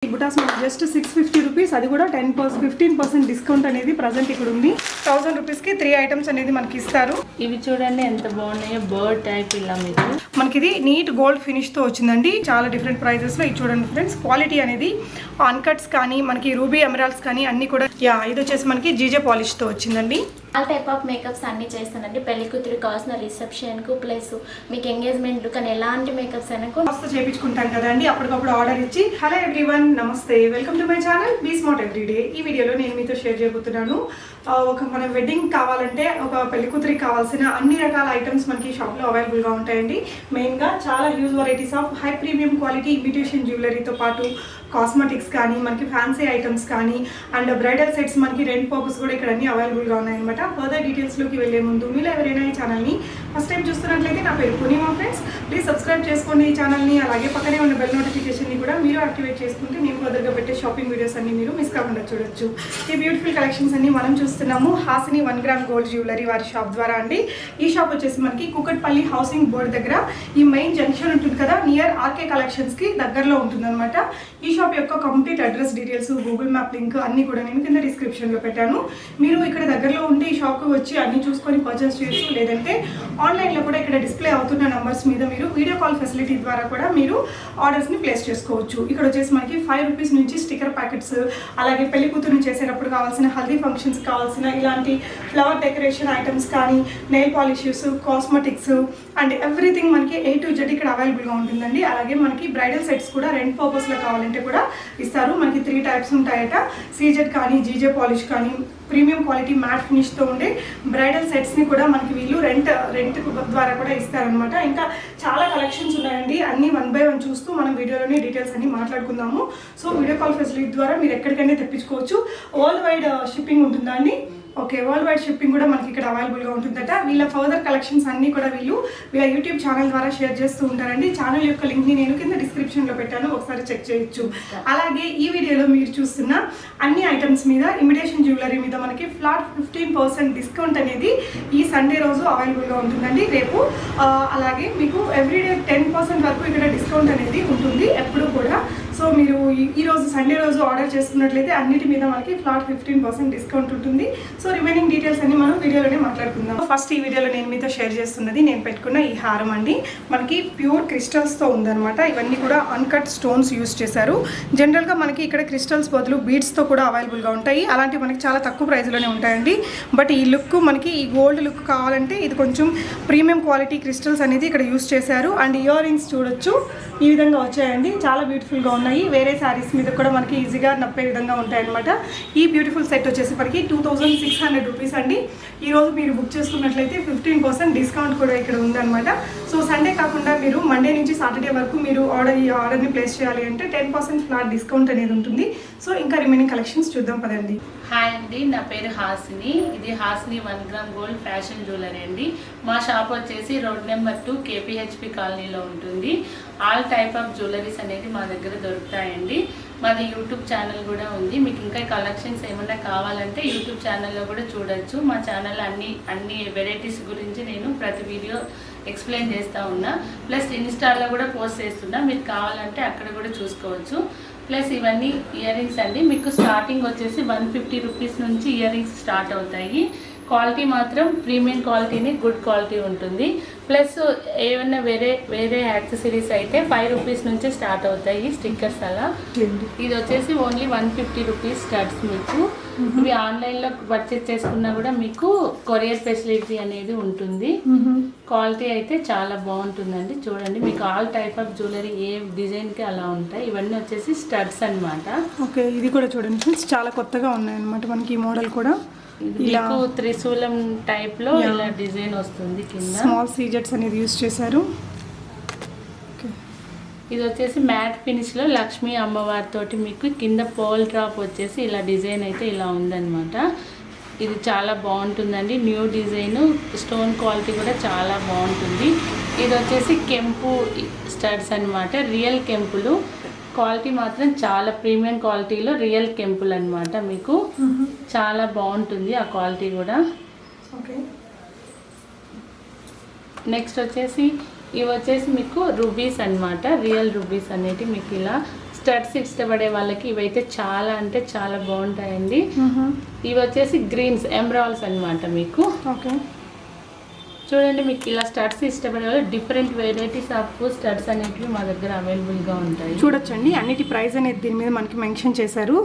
బుటాస్ మనకి just 650 rupees, అది కూడా 15% డిస్కౌంట్ అనేది ప్రజెంట్ ఇక్కడ ఉంది. 1000 రూపీస్కి 3 ఐటమ్స్ అనేది మనకి ఇస్తారు. ఇవి చూడండి ఎంత బాగున్నాయో, బర్డ్ టైప్ ఇలా మీకు మనకి ఇది నీట్ గోల్డ్ ఫినిష్తో వచ్చిందండి. చాలా డిఫరెంట్ ప్రైజెస్లో ఇది చూడండి ఫ్రెండ్స్. క్వాలిటీ అనేది అన్కట్స్ కానీ మనకి రూబీ ఎమరాల్డ్స్ కానీ అన్నీ కూడా ఇది వచ్చేసి మనకి జీజే పాలిష్తో వచ్చిందండి. ఆల్ టైప్ ఆఫ్ మేకప్స్ అన్నీ చేస్తానండి. పెళ్లి కూతురు కావాల్సిన రిసెప్షన్కు ప్లస్ మీకు ఎంగేజ్మెంట్ కానీ ఎలాంటి మేకప్స్ అయినా చేయించుకుంటాం కదండి, అప్పటికప్పుడు ఆర్డర్ ఇచ్చి. హలో ఎవ్రీవన్, నమస్తే, welcome to my channel be smart everyday. ఈ వీడియోలో నేను మీతో షేర్ చేయబోతున్నాను. మన వెడ్డింగ్ కావాలంటే ఒక పెళ్లి కూతురికి కావాల్సిన అన్ని రకాల ఐటమ్స్ మనకి షాప్లో అవైలబుల్గా ఉంటాయండి. మెయిన్గా చాలా huge varieties of high premium quality imitation జ్యువెలరీతో పాటు కాస్మెటిక్స్ కానీ మనకి ఫ్యాన్సీ ఐటమ్స్ కానీ అండ్ బ్రైడల్ సెట్స్ మనకి రెంట్ పర్పస్ కూడా ఇక్కడ అన్ని అవైలబుల్గా ఉన్నాయన్నమాట. ఫర్దర్ డీటెయిల్స్లోకి వెళ్ళే ముందు మీరు ఎవరైనా ఈ ఛానల్ని ఫస్ట్ టైం చూస్తున్నట్లయితే నా పేరు పూర్ణిమ ఫ్రెండ్స్, ప్లీజ్ సబ్స్క్రైబ్ చేసుకోండి ఈ ఛానల్ని. అలాగే పక్కనే ఉన్న బెల్ నోటిఫికేషన్ని కూడా మీరు యాక్టివేట్ చేసుకుంటే నేను ఫర్దర్గా పెట్టే షాపింగ్ వీడియోస్ అన్ని మీరు మిస్ కాకుండా చూడొచ్చు. ఈ బ్యూటిఫుల్ కలెక్షన్స్ అన్ని మనం చూస్తున్నాము హాసిని 1 గ్రామ్ గోల్డ్ జ్యువెలరీ వారి షాప్ ద్వారా అండి. ఈ షాప్ వచ్చేసి మనకి కుకట్పల్లి హౌసింగ్ బోర్డ్ దగ్గర ఈ మెయిన్ జంక్షన్ ఉంటుంది కదా, నియర్ ఆర్కే కలెక్షన్స్కి దగ్గరలో ఉంటుందన్నమాట. ఈ షాప్ యొక్క complete address details, Google map link అన్ని కూడా నేను కింద డిస్క్రిప్షన్లో పెట్టాను. మీరు ఇక్కడ దగ్గరలో ఉంటే ఈ షాప్కి వచ్చి అన్ని చూసుకొని పర్చేస్ చేయొచ్చు. లేదంటే ఆన్లైన్లో కూడా ఇక్కడ డిస్ప్లే అవుతున్న నంబర్స్ మీద మీరు వీడియో కాల్ ఫెసిలిటీ ద్వారా కూడా మీరు ఆర్డర్స్ని ప్లేస్ చేసుకోవచ్చు. ఇక్కడ వచ్చేసి మనకి 5 రూపీస్ నుంచి స్టిక్కర్ ప్యాకెట్స్, అలాగే పెళ్లి కూతురుని చేసేటప్పుడు కావాల్సిన హల్దీ ఫంక్షన్స్ కావాల్సిన ఇలాంటి ఫ్లవర్ డెకరేషన్ ఐటమ్స్ కానీ, nail polishes, cosmetics and everything మనకి A to Z ఇక్కడ అవైలబుల్గా ఉంటుందండి. అలాగే మనకి బ్రైడల్ సెట్స్ కూడా రెంట్ పర్పస్లో కావాలంటే కూడా ఇస్తారు. మనకి 3 టైప్స్ ఉంటాయట. సీజెడ్ కానీ, జీజే పాలిష్ కానీ, ప్రీమియం క్వాలిటీ మ్యాట్ ఫినిష్తో ఉండే బ్రైడల్ సెట్స్ని కూడా మనకి వీళ్ళు రెంట్ ద్వారా కూడా ఇస్తారనమాట. ఇంకా చాలా కలెక్షన్స్ ఉన్నాయండి. అన్ని 1 by 1 చూస్తూ మనం వీడియోలోని డీటెయిల్స్ అన్ని మాట్లాడుకుందాము. సో వీడియో కాల్ ఫెసిలిటీ ద్వారా మీరు ఎక్కడికైనా తెప్పించుకోవచ్చు. వరల్డ్ వైడ్ షిప్పింగ్ ఉంటుందా అండి? ఓకే, వరల్డ్ వైడ్ షిప్పింగ్ కూడా మనకి ఇక్కడ అవైలబుల్గా ఉంటుందట. వీళ్ళ ఫర్దర్ కలెక్షన్స్ అన్నీ కూడా వీళ్ళ యూట్యూబ్ ఛానల్ ద్వారా షేర్ చేస్తూ ఉంటారండి. ఛానల్ యొక్క లింక్ని నేను కింద డిస్క్రిప్షన్లో పెట్టాను, ఒకసారి చెక్ చేయొచ్చు. అలాగే ఈ వీడియోలో మీరు చూస్తున్న అన్ని ఐటమ్స్ మీద ఇమిటేషన్ జ్యువెలరీ మీద మనకి ఫ్లాట్ 15% డిస్కౌంట్ అనేది ఈ సండే రోజు అవైలబుల్గా ఉంటుందండి. రేపు అలాగే మీకు ఎవ్రీడే 10% వరకు ఇక్కడ డిస్కౌంట్ అనేది ఉంటుంది ఎప్పుడు కూడా. సో మీరు ఈరోజు సండే రోజు ఆర్డర్ చేసుకున్నట్లయితే అన్నిటి మీద మనకి ఫ్లాట్ 15% డిస్కౌంట్ ఉంటుంది. సో రిమైనింగ్ డీటెయిల్స్ అన్ని మనం వీడియోలోనే మాట్లాడుకుందాం. ఫస్ట్ ఈ వీడియోలో నేను మీతో షేర్ చేస్తున్నది నేను పెట్టుకున్న ఈ హారం అండి. మనకి ప్యూర్ క్రిస్టల్స్తో ఉందన్నమాట. ఇవన్నీ కూడా అన్కట్ స్టోన్స్ యూస్ చేశారు. జనరల్గా మనకి ఇక్కడ క్రిస్టల్స్ బదులు బీడ్స్తో కూడా అవైలబుల్గా ఉంటాయి. అలాంటివి మనకి చాలా తక్కువ ప్రైస్లోనే ఉంటాయండి. బట్ ఈ లుక్ మనకి ఈ గోల్డ్ లుక్ కావాలంటే ఇది కొంచెం ప్రీమియం క్వాలిటీ క్రిస్టల్స్ అనేది ఇక్కడ యూస్ చేశారు. అండ్ ఇయర్ రింగ్స్ చూడొచ్చు, ఈ విధంగా వచ్చాయండి. చాలా బ్యూటిఫుల్గా ఉన్నాయి. వేరే శారీస్ మీద కూడా మనకి ఈజీగా నప్పే విధంగా ఉంటాయన్నమాట. ఈ బ్యూటిఫుల్ సెట్ వచ్చేసి మనకి 2600 రూపీస్ అండి. ఈరోజు మీరు బుక్ చేసుకున్నట్లయితే 15% డిస్కౌంట్ కూడా ఇక్కడ ఉందన్నమాట. సో సండే కాకుండా మీరు మండే నుంచి సాటర్డే వరకు మీరు ఆర్డర్ని ప్లేస్ చేయాలి అంటే 10% ఫ్లాట్ డిస్కౌంట్ అనేది ఉంటుంది. సో ఇంకా రిమైనింగ్ కలెక్షన్స్ చూద్దాం పదండి. హాయ్ అండి, నా పేరు హాసిని. ఇది Hasini 1 gram gold fashion jewellery అండి. మా షాప్ వచ్చేసి రోడ్ నెంబర్ 2 KPHP కాలనీలో ఉంటుంది. ఆల్ టైప్ ఆఫ్ జ్యువెలరీస్ అనేది మా దగ్గర దొరుకుతాయండి. మాది యూట్యూబ్ ఛానల్ కూడా ఉంది. మీకు ఇంకా కలెక్షన్స్ ఏమైనా కావాలంటే యూట్యూబ్ ఛానల్లో కూడా చూడొచ్చు. మా ఛానల్ అన్ని వెరైటీస్ గురించి నేను ప్రతి వీడియో ఎక్స్ప్లెయిన్ చేస్తూ ఉన్నా. ప్లస్ ఇన్స్టాల్లో కూడా పోస్ట్ చేస్తున్నా, మీకు కావాలంటే అక్కడ కూడా చూసుకోవచ్చు. ప్లస్ ఇవన్నీ ఇయర్ రింగ్స్ అండి. మీకు స్టార్టింగ్ వచ్చేసి 150 రూపీస్ నుంచి ఇయర్ రింగ్స్ స్టార్ట్ అవుతాయి. క్వాలిటీ మాత్రం ప్రీమియం క్వాలిటీని, గుడ్ క్వాలిటీ ఉంటుంది. ప్లస్ ఏమన్నా వేరే యాక్సెసరీస్ అయితే 5 రూపీస్ నుంచి స్టార్ట్ అవుతాయి, స్టిక్కర్స్ అలా. ఇది వచ్చేసి ఓన్లీ 150 రూపీస్ స్టార్ట్స్. మీకు ఇవి ఆన్లైన్లో పర్చేస్ చేసుకున్నా కూడా మీకు కొరియర్ ఫెసిలిటీ అనేది ఉంటుంది. క్వాలిటీ అయితే చాలా బాగుంటుందండి. చూడండి, మీకు ఆల్ టైప్ ఆఫ్ జ్యువెలరీ ఏ డిజైన్కి అలా ఉంటాయి. ఇవన్నీ వచ్చేసి స్టడ్స్ అనమాట. ఓకే, ఇది కూడా చూడండి, చాలా కొత్తగా ఉన్నాయన్నమాట మనకి ఈ మోడల్ కూడా. ఇలా త్రిశూలం టైప్ లో ఇలా డిజైన్ వస్తుంది. కింద స్మాల్ సీజెట్స్ అనేది యూస్ చేశారు. ఇది వచ్చేసి మ్యాట్ ఫినిష్ లో లక్ష్మీ అమ్మవారితోటి మీకు కింద పోల్ డ్రాప్ వచ్చేసి ఇలా డిజైన్ అయితే ఇలా ఉందన్నమాట. ఇది చాలా బాగుంటుందండి. న్యూ డిజైన్, స్టోన్ క్వాలిటీ కూడా చాలా బాగుంటుంది. ఇది వచ్చేసి కెంపు స్టడ్స్ అనమాట, రియల్ కెంపులు. క్వాలిటీ మాత్రం చాలా ప్రీమియం క్వాలిటీలో రియల్ కెంపుల్ అనమాట. మీకు చాలా బాగుంటుంది ఆ క్వాలిటీ కూడా. నెక్స్ట్ వచ్చేసి ఇవి వచ్చేసి మీకు రూబీస్ అనమాట, రియల్ రూబీస్ అనేవి మీకు ఇలా స్టడ్స్ ఇష్టపడే వాళ్ళకి ఇవైతే చాలా అంటే చాలా బాగుంటాయండి. ఇవి వచ్చేసి గ్రీన్స్ ఎమరాల్డ్స్ అన్నమాట. మీకు ఓకే చూడండి, మీకు ఇలా స్టడ్స్ ఇష్టపడే వాళ్ళు డిఫరెంట్ వెరైటీస్ ఆఫ్ స్టడ్స్ అనేటివి మా దగ్గర అవైలబుల్గా ఉంటాయి. చూడొచ్చండి, అన్నిటి ప్రైస్ అనేది దీని మీద మనకి మెన్షన్ చేశారు.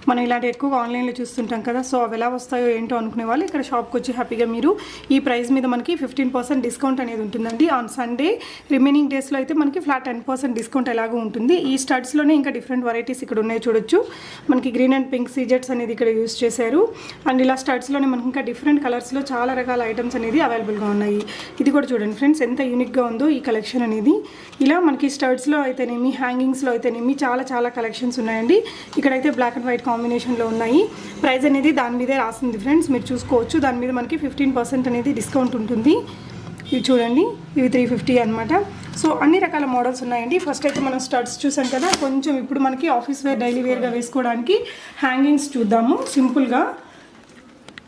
మనం ఇలాంటి ఎక్కువగా ఆన్లైన్లో చూస్తుంటాం కదా, సో అవి ఎలా వస్తాయో ఏంటో అనుకునే వాళ్ళు ఇక్కడ షాప్కి వచ్చి హ్యాపీగా మీరు ఈ ప్రైస్ మీద మనకి 15% డిస్కౌంట్ అనేది ఉంటుందండి. ఆన్ సండే రిమైనింగ్ డేస్లో అయితే మనకి ఫ్లాట్ 10% డిస్కౌంట్ ఎలాగో ఉంటుంది. ఈ స్టడ్స్లోనే ఇంకా డిఫరెంట్ వెరైటీస్ ఇక్కడ ఉన్నాయి. చూడొచ్చు, మనకి గ్రీన్ అండ్ పింక్ సీజెట్స్ అనేది ఇక్కడ యూస్ చేశారు. అండ్ ఇలా స్టడ్స్లోనే మనకి ఇంకా డిఫరెంట్ కలర్స్లో చాలా రకాల ఐటమ్స్ అనేది అవైలబుల్గా ఉన్నాయి. ఇది కూడా చూడండి ఫ్రెండ్స్, ఎంత యూనిక్గా ఉందో ఈ కలెక్షన్ అనేది. ఇలా మనకి స్టడ్స్లో అయితేనేమి, హ్యాంగింగ్స్లో అయితేనేమి చాలా చాలా కలెక్షన్స్ ఉన్నాయండి. ఇక్కడైతే బ్లాక్ అండ్ వైట్ కాంబినేషన్లో ఉన్నాయి. ప్రైస్ అనేది దాని మీదే రాసింది ఫ్రెండ్స్, మీరు చూసుకోవచ్చు. దాని మీద మనకి 15% అనేది డిస్కౌంట్ ఉంటుంది. ఇవి చూడండి, ఇవి 350 అనమాట. సో అన్ని రకాల మోడల్స్ ఉన్నాయండి. ఫస్ట్ అయితే మనం స్టడ్స్ చూసాం కదా, కొంచెం ఇప్పుడు మనకి ఆఫీస్ వేర్ డైలీ వేర్గా వేసుకోవడానికి హ్యాంగింగ్స్ చూద్దాము. సింపుల్గా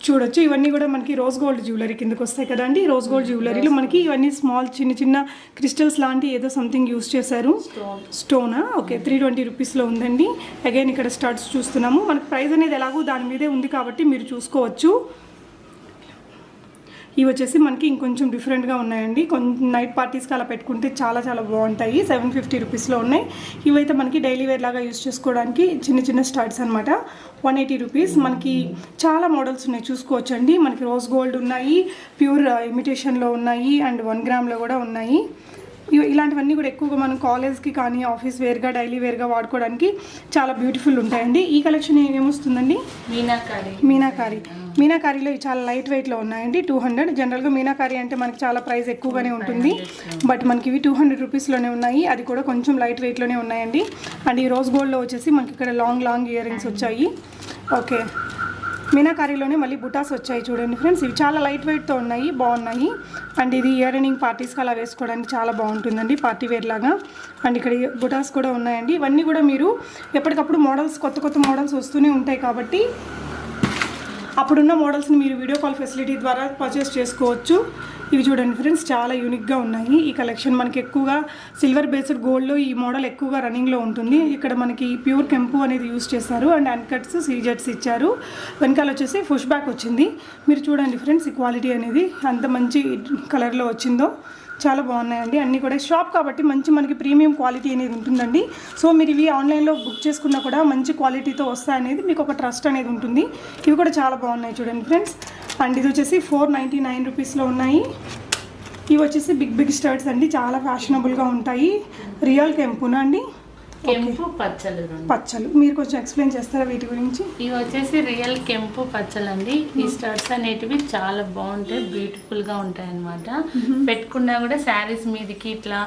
చూడొచ్చు, ఇవన్నీ కూడా మనకి రోజ్ గోల్డ్ జ్యువెలరీ కిందకి వస్తాయి కదండి. రోజ్ గోల్డ్ జ్యువెలరీలో మనకి ఇవన్నీ స్మాల్ చిన్న చిన్న క్రిస్టల్స్ లాంటి ఏదో సంథింగ్ యూస్ చేశారు. స్టోనా ఓకే, 320 రూపీస్లో ఉందండి. అగైన్ ఇక్కడ స్టడ్స్ చూస్తున్నాము. మనకి ప్రైస్ అనేది ఎలాగో దాని మీదే ఉంది కాబట్టి మీరు చూసుకోవచ్చు. ఇవి వచ్చేసి మనకి ఇంకొంచెం డిఫరెంట్గా ఉన్నాయండి. కొంచెం నైట్ పార్టీస్కి అలా పెట్టుకుంటే చాలా చాలా బాగుంటాయి. 750 రూపీస్లో ఉన్నాయి. ఇవైతే మనకి డైలీ వేర్ లాగా యూస్ చేసుకోవడానికి చిన్న చిన్న స్టడ్స్ అనమాట. 180 రూపీస్. మనకి చాలా మోడల్స్ ఉన్నాయి, చూసుకోవచ్చండి. మనకి రోజ్ గోల్డ్ ఉన్నాయి, ప్యూర్ ఇమిటేషన్లో ఉన్నాయి, అండ్ 1 గ్రామ్లో కూడా ఉన్నాయి. ఇలాంటివన్నీ కూడా ఎక్కువగా మనం కాలేజ్కి కానీ ఆఫీస్ వేర్గా డైలీ వేర్గా వాడుకోవడానికి చాలా బ్యూటిఫుల్ ఉంటాయండి. ఈ కలెక్షన్ ఏమొస్తుందండి? మీనాకారీలో చాలా లైట్ వెయిట్లో ఉన్నాయండి. 200. జనరల్గా మీనాకారీ అంటే మనకి చాలా ప్రైస్ ఎక్కువగానే ఉంటుంది, బట్ మనకి ఇవి 200 రూపీస్లోనే ఉన్నాయి. అది కూడా కొంచెం లైట్ వెయిట్లోనే ఉన్నాయండి. అండ్ ఈ రోజ్ గోల్డ్లో వచ్చేసి మనకి ఇక్కడ లాంగ్ ఇయర్ రింగ్స్ వచ్చాయి. ఓకే, మీనాకారీలోనే మళ్ళీ బుటాస్ వచ్చాయి. చూడండి ఫ్రెండ్స్, ఇవి చాలా లైట్ వెయిట్తో ఉన్నాయి, బాగున్నాయి. అండ్ ఇది ఇయర్ రింగ్ పార్టీస్కి అలా వేసుకోవడానికి చాలా బాగుంటుందండి, పార్టీ వేర్ లాగా. అండ్ ఇక్కడ బుటాస్ కూడా ఉన్నాయండి. ఇవన్నీ కూడా మీరు ఎప్పటికప్పుడు మోడల్స్, కొత్త మోడల్స్ వస్తూనే ఉంటాయి కాబట్టి అప్పుడున్న మోడల్స్ని మీరు వీడియో కాల్ ఫెసిలిటీ ద్వారా పర్చేస్ చేసుకోవచ్చు. ఇవి చూడండి ఫ్రెండ్స్, చాలా యూనిక్గా ఉన్నాయి ఈ కలెక్షన్. మనకి ఎక్కువగా సిల్వర్ బేస్డ్ గోల్డ్లో ఈ మోడల్ ఎక్కువగా రన్నింగ్లో ఉంటుంది. ఇక్కడ మనకి ప్యూర్ కెంపు అనేది యూస్ చేస్తారు. అండ్ అన్కట్స్ సీజెట్స్ ఇచ్చారు. వెనకాల వచ్చేసి పుష్ బ్యాక్ వచ్చింది. మీరు చూడండి ఫ్రెండ్స్, ఈ క్వాలిటీ అనేది అంత మంచి కలర్లో వచ్చిందో చాలా బాగున్నాయండి. అన్నీ కూడా షాప్ కాబట్టి మంచి మనకి ప్రీమియం క్వాలిటీ అనేది ఉంటుందండి. సో మీరు ఇవి ఆన్లైన్లో బుక్ చేసుకున్నా కూడా మంచి క్వాలిటీతో వస్తాయనేది మీకు ఒక ట్రస్ట్ అనేది ఉంటుంది. ఇవి కూడా చాలా బాగున్నాయి చూడండి ఫ్రెండ్స్. అండ్ ఇది వచ్చేసి 499 రూపీస్లో ఉన్నాయి. ఇవి వచ్చేసి బిగ్ స్టడ్స్ అండి, చాలా ఫ్యాషనబుల్గా ఉంటాయి. రియల్ కెంపునా అండి? కెంపు పచ్చలు మీరు కొంచెం ఎక్స్ప్లెయిన్ చేస్తారా వీటి గురించి? ఇవి వచ్చేసి రియల్ కెంపు పచ్చలు అండి. ఈ స్టడ్స్ అనేటివి చాలా బాగుంటాయి, బ్యూటిఫుల్గా ఉంటాయి అన్నమాట. పెట్టుకున్నా కూడా శారీస్ మీదకి ఇట్లా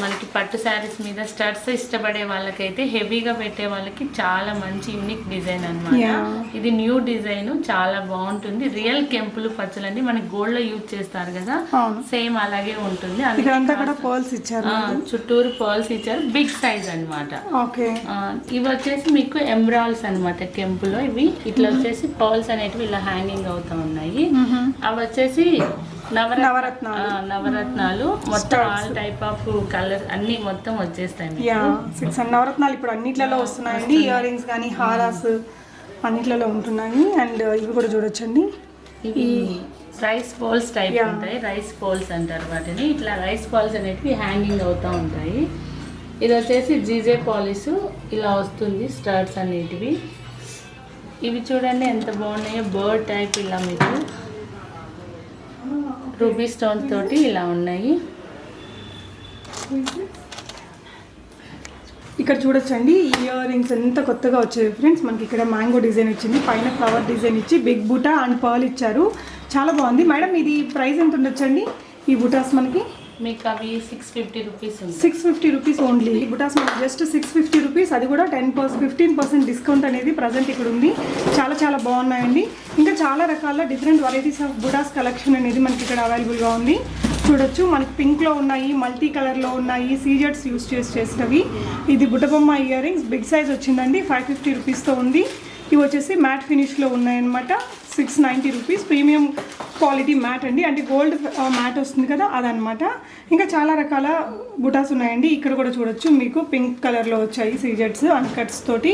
మనకి పట్టు శారీస్ మీద స్టడ్స్ ఇష్టపడే వాళ్ళకైతే, హెవీగా పెట్టే వాళ్ళకి చాలా మంచి యూనిక్ డిజైన్ అన్నమాట. ఇది న్యూ డిజైన్, చాలా బాగుంటుంది. రియల్ కెంపులు పచ్చలండి, మనకి గోల్డ్ లో యూజ్ చేస్తారు కదా, సేమ్ అలాగే ఉంటుంది. చుట్టూరు పర్ల్స్ ఇచ్చారు, బిగ్ సైజ్ అన్నమాట. ఇవి వచ్చేసి మీకు ఎమరాల్డ్స్ అన్నమాట. కెంపులో ఇవి ఇట్లా వచ్చేసి పర్ల్స్ అనేటివి ఇలా హ్యాంగింగ్ అవుతా ఉన్నాయి. అవి వచ్చేసి నవరత్నాలు మొత్తం ఆల్ టైప్ ఆఫ్ కలర్ అన్ని మొత్తం వచ్చేస్తాయి. నవరత్నాలు ఇప్పుడు అన్నిట్లలో వస్తున్నాయండి. ఇయర్ రింగ్స్ కానీ హారాస్ అన్నిట్లలో ఉంటున్నాయి. అండ్ ఇవి కూడా చూడొచ్చండి, ఇవి రైస్ బాల్స్ టైప్ ఉంటాయి. రైస్ బాల్స్ అంటారు వాటిని. ఇట్లా రైస్ బాల్స్ అనేటివి హ్యాంగింగ్ అవుతూ ఉంటాయి. ఇది వచ్చేసి జీజే పాలిష్ ఇలా వస్తుంది స్టడ్స్ అనేటివి. ఇవి చూడండి ఎంత బాగున్నాయో, బర్డ్ టైప్ ఇలా మీకు రూబీ స్టోన్ తోటి ఇలా ఉన్నాయి. ఇక్కడ చూడొచ్చండి, ఇయర్ రింగ్స్ ఎంత కొత్తగా వచ్చాయి ఫ్రెండ్స్. మనకి ఇక్కడ మ్యాంగో డిజైన్ వచ్చింది, పైన ఫ్లవర్ డిజైన్ ఇచ్చి బిగ్ బుటా అండ్ పర్ల్ ఇచ్చారు. చాలా బాగుంది. మేడం ఇది ప్రైస్ ఎంత ఉండొచ్చండి ఈ బుటాస్? మనకి మీకు అవి 650 రూపీస్. 650 rupees only. ఈ బుటాస్ మనకి జస్ట్ 650 రూపీస్, అది కూడా 15% డిస్కౌంట్ అనేది ప్రజెంట్ ఇక్కడ ఉంది. చాలా చాలా బాగున్నాయండి. ఇంకా చాలా రకాల డిఫరెంట్ వెరైటీస్ ఆఫ్ బుటాస్ కలెక్షన్ అనేది మనకి ఇక్కడ అవైలబుల్గా ఉంది. చూడొచ్చు, మనకి పింక్లో ఉన్నాయి, మల్టీ కలర్లో ఉన్నాయి, సీజెట్స్ యూస్ చేసినవి. ఇది బుట్టబొమ్మ ఇయర్ రింగ్స్, బిగ్ సైజ్ వచ్చిందండి, 550 రూపీస్తో ఉంది. ఇవి వచ్చేసి మ్యాట్ ఫినిష్లో ఉన్నాయన్నమాట. 690 రూపీస్. ప్రీమియం క్వాలిటీ మ్యాట్ అండి, అంటే గోల్డ్ మ్యాట్ వస్తుంది కదా అదనమాట. ఇంకా చాలా రకాల బుటాస్ ఉన్నాయండి. ఇక్కడ కూడా చూడొచ్చు, మీకు పింక్ కలర్లో వచ్చాయి సీజెట్స్ అన్కట్స్ తోటి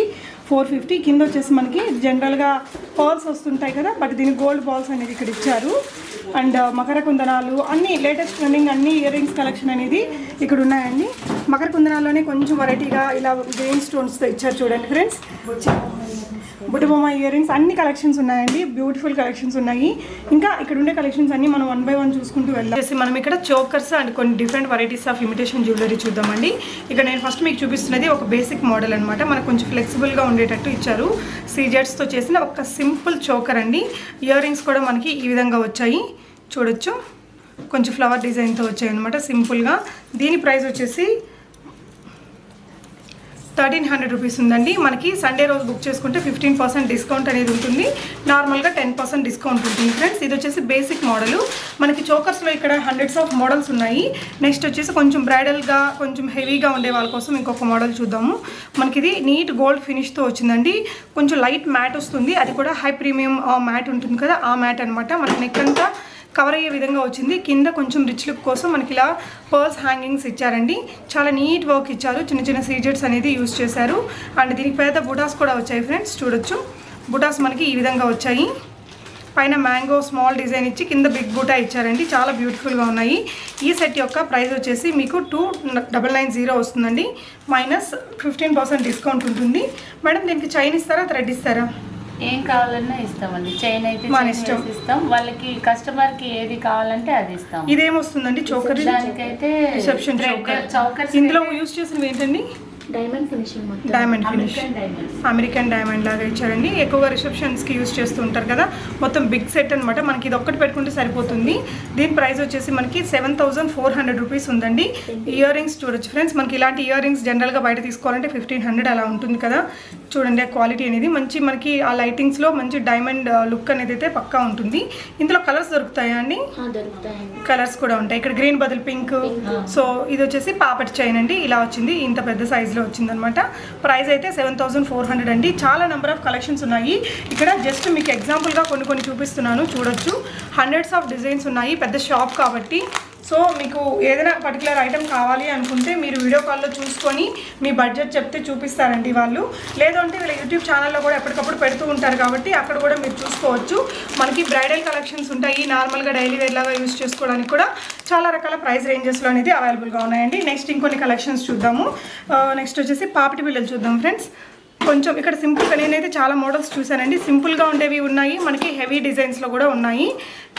450. కింద వచ్చేసి మనకి జనరల్గా పర్ల్స్ వస్తుంటాయి కదా, బట్ దీని గోల్డ్ బాల్స్ అనేది ఇక్కడ ఇచ్చారు. అండ్ మకర కుందనాలు అన్ని లేటెస్ట్ ట్రెండింగ్ అన్ని ఇయర్ రింగ్స్ కలెక్షన్ అనేది ఇక్కడ ఉన్నాయండి. మకర కుందనాల్లోనే కొంచెం వెరైటీగా ఇలా గ్రీన్ స్టోన్స్తో ఇచ్చారు చూడండి ఫ్రెండ్స్. బుట్టబొమ్మ ఇయర్ రింగ్స్ అన్ని కలెక్షన్స్ ఉన్నాయండి, బ్యూటిఫుల్ కలెక్షన్స్ ఉన్నాయి. ఇంకా ఇక్కడ ఉండే కలెక్షన్స్ అన్ని మనం 1 by 1 చూసుకుంటూ వెళ్దాం. మనం ఇక్కడ చోకర్స్ అండ్ కొన్ని different varieties of imitation jewellery చూద్దామండి. ఇక్కడ నేను ఫస్ట్ మీకు చూపిస్తున్నది ఒక బేసిక్ మోడల్ అనమాట. మనకు కొంచెం ఫ్లెక్సిబుల్గా ఉండేటట్టు ఇచ్చారు. సీజెట్స్తో చేసిన ఒక సింపుల్ చోకర్ అండి. ఇయర్ రింగ్స్ కూడా మనకి ఈ విధంగా వచ్చాయి చూడొచ్చు, కొంచెం ఫ్లవర్ డిజైన్తో వచ్చాయి అనమాట సింపుల్గా. దీని ప్రైస్ వచ్చేసి 1300 రూపీస్ ఉందండి. మనకి సండే రోజు బుక్ చేసుకుంటే 15% డిస్కౌంట్ అనేది ఉంటుంది. నార్మల్గా 10% డిస్కౌంట్ ఉంటుంది ఫ్రెండ్స్. ఇది వచ్చేసి బేసిక్ మోడల్. మనకి చోకర్స్లో ఇక్కడ హండ్రెడ్స్ ఆఫ్ మోడల్స్ ఉన్నాయి. నెక్స్ట్ వచ్చేసి కొంచెం బ్రైడల్గా కొంచెం హెవీగా ఉండే వాళ్ళ కోసం ఇంకొక మోడల్ చూద్దాము. మనకి ఇది నీట్ గోల్డ్ ఫినిష్తో వచ్చిందండి. కొంచెం లైట్ మ్యాట్ వస్తుంది, అది కూడా హై ప్రీమియం మ్యాట్ ఉంటుంది కదా ఆ మ్యాట్ అనమాట. మనకి నెక్ అంతా కవర్ అయ్యే విధంగా వచ్చింది. కింద కొంచెం రిచ్ లుక్ కోసం మనకి ఇలా పర్ల్స్ హ్యాంగింగ్స్ ఇచ్చారండి. చాలా నీట్ వర్క్ ఇచ్చారు, చిన్న చిన్న సీజెట్స్ అనేది యూజ్ చేశారు. అండ్ దీనికి పెద్ద బుటాస్ కూడా వచ్చాయి ఫ్రెండ్స్ చూడొచ్చు. బుటాస్ మనకి ఈ విధంగా వచ్చాయి. పైన మ్యాంగో స్మాల్ డిజైన్ ఇచ్చి కింద బిగ్ బూటా ఇచ్చారండి. చాలా బ్యూటిఫుల్గా ఉన్నాయి. ఈ సెట్ యొక్క ప్రైస్ వచ్చేసి మీకు 2990 వస్తుందండి. -15% డిస్కౌంట్ ఉంటుంది. మేడం దీనికి చైన్ ఇస్తారా, థ్రెడ్ ఇస్తారా? ఏం కావాలన్నా ఇస్తామండి. చైన్ అయితే ఇస్తాం, వాళ్ళకి కస్టమర్ కి ఏది కావాలంటే అది ఇస్తాం. ఇదేమొస్తుందండి చోకర్? దానికైతే రిసెప్షన్ చోకర్. ఇందులో యూజ్ చేసినవి ఏంటండి? Diamond finishing, diamond finish, American diamond లాగా ఇచ్చారండి. ఎక్కువగా రిసెప్షన్స్కి యూజ్ చేస్తూ ఉంటారు కదా. మొత్తం బిగ్ సెట్ అనమాట. మనకి ఇది ఒక్కటి పెట్టుకుంటే సరిపోతుంది. దీని ప్రైస్ వచ్చేసి మనకి 7400 రూపీస్ ఉందండి. ఇయర్ రింగ్స్ చూడొచ్చు ఫ్రెండ్స్. మనకి ఇలాంటి ఇయర్ రింగ్స్ జనరల్గా బయట తీసుకోవాలంటే 1500 అలా ఉంటుంది కదా. చూడండి ఆ క్వాలిటీ అనేది మంచి, మనకి ఆ లైటింగ్స్లో మంచి డైమండ్ లుక్ అనేది అయితే పక్కా ఉంటుంది. ఇందులో కలర్స్ దొరుకుతాయా అండి? కలర్స్ కూడా ఉంటాయి. ఇక్కడ గ్రీన్ బదులు పింక్. సో ఇది వచ్చేసి పాపట్ చైన్ అండి. ఇలా వచ్చింది, ఇంత పెద్ద సైజులో వచ్చిందనమాట. ప్రైస్ అయితే 7400 అండి. చాలా నెంబర్ ఆఫ్ కలెక్షన్స్ ఉన్నాయి. ఇక్కడ జస్ట్ మీకు ఎగ్జాంపుల్గా కొన్ని చూపిస్తున్నాను చూడొచ్చు. హండ్రెడ్స్ ఆఫ్ డిజైన్స్ ఉన్నాయి. పెద్ద షాప్ కాబట్టి సో మీకు ఏదైనా పర్టికులర్ ఐటెం కావాలి అనుకుంటే మీరు వీడియో కాల్లో చూసుకొని మీ బడ్జెట్ చెప్తే చూపిస్తారండి వాళ్ళు. లేదంటే వీళ్ళ యూట్యూబ్ ఛానల్లో కూడా ఎప్పటికప్పుడు పెడుతూ ఉంటారు కాబట్టి అక్కడ కూడా మీరు చూసుకోవచ్చు. మనకి బ్రైడల్ కలెక్షన్స్ ఉంటాయి. నార్మల్గా డైలీ వేర్ లాగా యూజ్ చేసుకోవడానికి కూడా చాలా రకాల ప్రైస్ రేంజెస్లో అనేది అవైలబుల్గా ఉన్నాయండి. నెక్స్ట్ ఇంకొన్ని కలెక్షన్స్ చూద్దాము. నెక్స్ట్ వచ్చేసి పాపిటి బిళ్ళలు చూద్దాం ఫ్రెండ్స్. కొంచెం ఇక్కడ సింపుల్గా నేనైతే చాలా మోడల్స్ చూసానండి. సింపుల్గా ఉండేవి ఉన్నాయి, మనకి హెవీ డిజైన్స్లో కూడా ఉన్నాయి.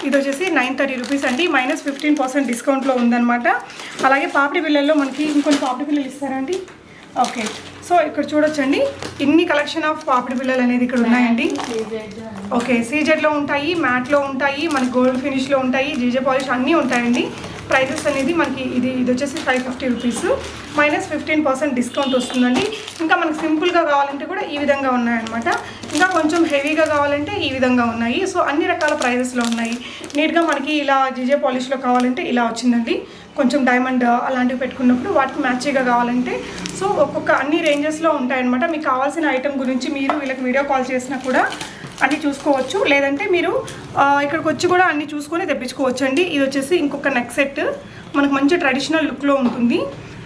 ఇది వచ్చేసి 930 రూపీస్ అండి. -15% డిస్కౌంట్లో ఉందన్నమాట. అలాగే పాపిడి బిళ్ళల్లో మనకి ఇంకొన్ని పాపిడి బిళ్ళలు ఇస్తారండి. ఓకే, సో ఇక్కడ చూడొచ్చండి ఇన్ని కలెక్షన్ ఆఫ్ పాపిడి బిళ్ళలు అనేది ఇక్కడ ఉన్నాయండి. ఓకే, సీజెడ్లో ఉంటాయి, మ్యాట్లో ఉంటాయి, మనకి గోల్డ్ ఫినిష్లో ఉంటాయి, జీజే పాలిష్ అన్నీ ఉంటాయండి. ప్రైజెస్ అనేది మనకి ఇది వచ్చేసి 550 రూపీస్. -15% డిస్కౌంట్ వస్తుందండి. ఇంకా మనకి సింపుల్గా కావాలంటే కూడా ఈ విధంగా ఉన్నాయన్నమాట. ఇంకా కొంచెం హెవీగా కావాలంటే ఈ విధంగా ఉన్నాయి. సో అన్ని రకాల ప్రైజెస్లో ఉన్నాయి. నీట్గా మనకి ఇలా జీజే పాలిష్లో కావాలంటే ఇలా వచ్చిందండి. కొంచెం డైమండ్ అలాంటివి పెట్టుకున్నప్పుడు వాటికి మ్యాచ్గా కావాలంటే సో ఒక్కొక్క అన్ని రేంజెస్లో ఉంటాయన్నమాట. మీకు కావాల్సిన ఐటెం గురించి మీరు వీళ్ళకి వీడియో కాల్ చేసినా కూడా అన్నీ చూసుకోవచ్చు. లేదంటే మీరు ఇక్కడికి వచ్చి కూడా అన్నీ చూసుకొని తెప్పించుకోవచ్చు అండి. ఇది వచ్చేసి ఇంకొక నెక్ సెట్, మనకు మంచి ట్రెడిషనల్ లుక్లో ఉంటుంది.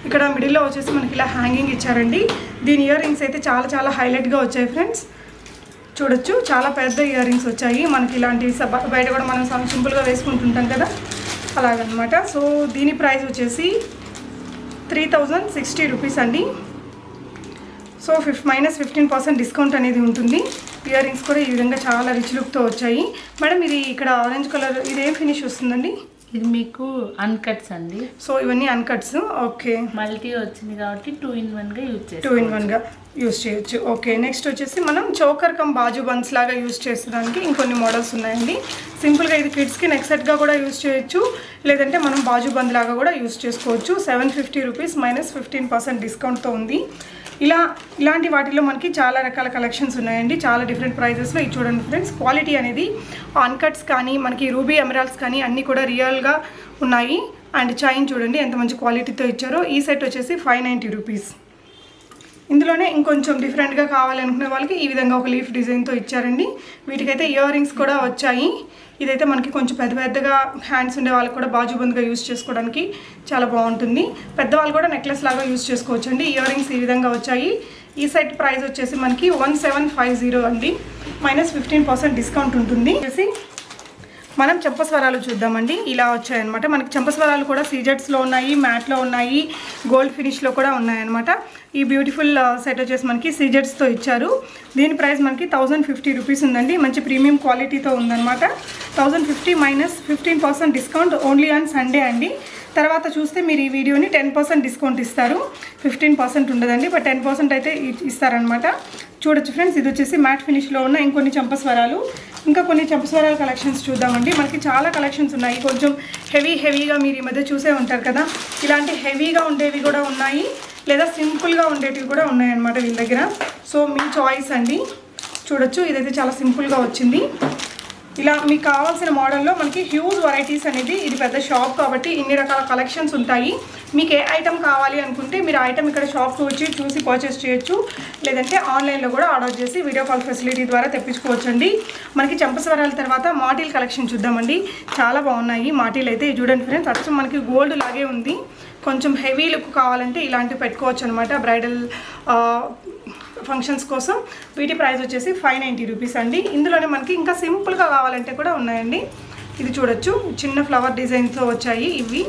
ఇక్కడ మిడిల్లో వచ్చేసి మనకి ఇలా హ్యాంగింగ్ ఇచ్చారండి. దీని ఇయర్ రింగ్స్ అయితే చాలా హైలైట్గా వచ్చాయి ఫ్రెండ్స్. చూడొచ్చు, చాలా పెద్ద ఇయర్ రింగ్స్ వచ్చాయి. మనకి ఇలాంటి బయట కూడా మనం సింపుల్గా వేసుకుంటుంటాం కదా అలాగనమాట. సో దీని ప్రైస్ వచ్చేసి 3060 రూపీస్ అండి. సో -15% డిస్కౌంట్ అనేది ఉంటుంది. ఇయర్ రింగ్స్ కూడా ఈ విధంగా చాలా రిచ్ లుక్తో వచ్చాయి. మేడం ఇది ఇక్కడ ఆరెంజ్ కలర్ ఇది ఏం ఫినిష్ వస్తుందండి? ఇది మీకు అన్కట్స్ అండి. సో ఇవన్నీ అన్కట్స్. ఓకే, మల్టీ వచ్చింది కాబట్టి 2-in-1గా యూజ్ చేస్తాం. 2-in-1గా యూజ్ చేయొచ్చు. ఓకే, నెక్స్ట్ వచ్చేసి మనం చోకర్ కమ్ బాజు బన్స్ లాగా యూజ్ చేసేదానికి ఇంకొన్ని మోడల్స్ ఉన్నాయండి. సింపుల్గా ఇది కిడ్స్కి నెక్ సెట్గా కూడా యూజ్ చేయొచ్చు, లేదంటే మనం బాజు బంద్ లాగా కూడా యూజ్ చేసుకోవచ్చు. 750 రూపీస్ -15% డిస్కౌంట్తో ఉంది. ఇలాంటి వాటిలో మనకి చాలా రకాల కలెక్షన్స్ ఉన్నాయండి. చాలా డిఫరెంట్ ప్రైజెస్లో. ఇది చూడండి ఫ్రెండ్స్, క్వాలిటీ అనేది అన్కట్స్ కానీ మనకి రూబీ ఎమరాల్డ్స్ కానీ అన్నీ కూడా రియల్గా ఉన్నాయి. అండ్ చైన్ చూడండి ఎంత మంచి క్వాలిటీతో ఇచ్చారో. ఈ సెట్ వచ్చేసి 590 రూపీస్. ఇందులోనే ఇంకొంచెం డిఫరెంట్గా కావాలనుకునే వాళ్ళకి ఈ విధంగా ఒక లీఫ్ డిజైన్తో ఇచ్చారండి. వీటికైతే ఇయర్ రింగ్స్ కూడా వచ్చాయి. ఇదైతే మనకి కొంచెం పెద్దగా హ్యాండ్స్ ఉండే వాళ్ళకి కూడా బాజుబందుగా యూజ్ చేసుకోవడానికి చాలా బాగుంటుంది. పెద్దవాళ్ళు కూడా నెక్లెస్ లాగా యూజ్ చేసుకోవచ్చు అండి. ఇయర్ రింగ్స్ ఈ విధంగా వచ్చాయి. ఈ సెట్ ప్రైస్ వచ్చేసి మనకి 1750 అండి, -15% డిస్కౌంట్ ఉంటుంది. మనం చెంపస్వరాలు చూద్దామండి. ఇలా వచ్చాయన్నమాట. మనకి చెంపస్వరాలు కూడా సీజెట్స్లో ఉన్నాయి, మ్యాట్లో ఉన్నాయి, గోల్డ్ ఫినిష్లో కూడా ఉన్నాయన్నమాట. ఈ బ్యూటిఫుల్ సెట్ వచ్చేసి మనకి సీజెట్స్తో ఇచ్చారు. దీని ప్రైస్ మనకి 1050 రూపీస్ ఉందండి. మంచి ప్రీమియం క్వాలిటీతో ఉందన్నమాట. 1050 -15% డిస్కౌంట్ ఓన్లీ ఆన్ సండే అండి. తర్వాత చూస్తే మీరు ఈ వీడియోని 10% డిస్కౌంట్ ఇస్తారు, 15% ఉండదండి, బట్ 10% అయితే ఇస్తారనమాట. చూడొచ్చు ఫ్రెండ్స్, ఇది వచ్చేసి మ్యాట్ ఫినిష్లో ఉన్న ఇంకొన్ని చెంపస్వరాలు, ఇంకా కొన్ని చెంపస్వరాల కలెక్షన్స్ చూద్దామండి. మనకి చాలా కలెక్షన్స్ ఉన్నాయి. కొంచెం హెవీగా మీరు ఈ మధ్య చూసే ఉంటారు కదా, ఇలాంటి హెవీగా ఉండేవి కూడా ఉన్నాయి, లేదా సింపుల్గా ఉండేటివి కూడా ఉన్నాయన్నమాట వీళ్ళ దగ్గర. సో మీ చాయిస్ అండి. చూడొచ్చు, ఇదైతే చాలా సింపుల్గా వచ్చింది. ఇలా మీకు కావాల్సిన మోడల్లో మనకి హ్యూజ్ వెరైటీస్ అనేది, ఇది పెద్ద షాప్ కాబట్టి ఇన్ని రకాల కలెక్షన్స్ ఉంటాయి. మీకు ఏ ఐటమ్ కావాలి అనుకుంటే మీరు ఐటమ్ ఇక్కడ షాప్కి వచ్చి చూసి పర్చేస్ చేయొచ్చు, లేదంటే ఆన్లైన్లో కూడా ఆర్డర్ చేసి వీడియో కాల్ ఫెసిలిటీ ద్వారా తెప్పించుకోవచ్చండి. మనకి చెంపస్వరాల తర్వాత మాటిల్ కలెక్షన్ చూద్దామండి. చాలా బాగున్నాయి మాటిల్ అయితే. చూడండి ఫ్రెండ్స్, అచ్చం మనకి గోల్డ్ లాగే ఉంది. కొంచెం హెవీ లుక్ కావాలంటే ఇలాంటివి పెట్టుకోవచ్చు అనమాట, బ్రైడల్ ఫంక్షన్స్ కోసం. వీటి ప్రైస్ వచ్చేసి 590 రూపీస్ అండి. ఇందులోనే మనకి ఇంకా సింపుల్గా కావాలంటే కూడా ఉన్నాయండి. ఇది చూడొచ్చు, చిన్న ఫ్లవర్ డిజైన్తో వచ్చాయి ఇవి.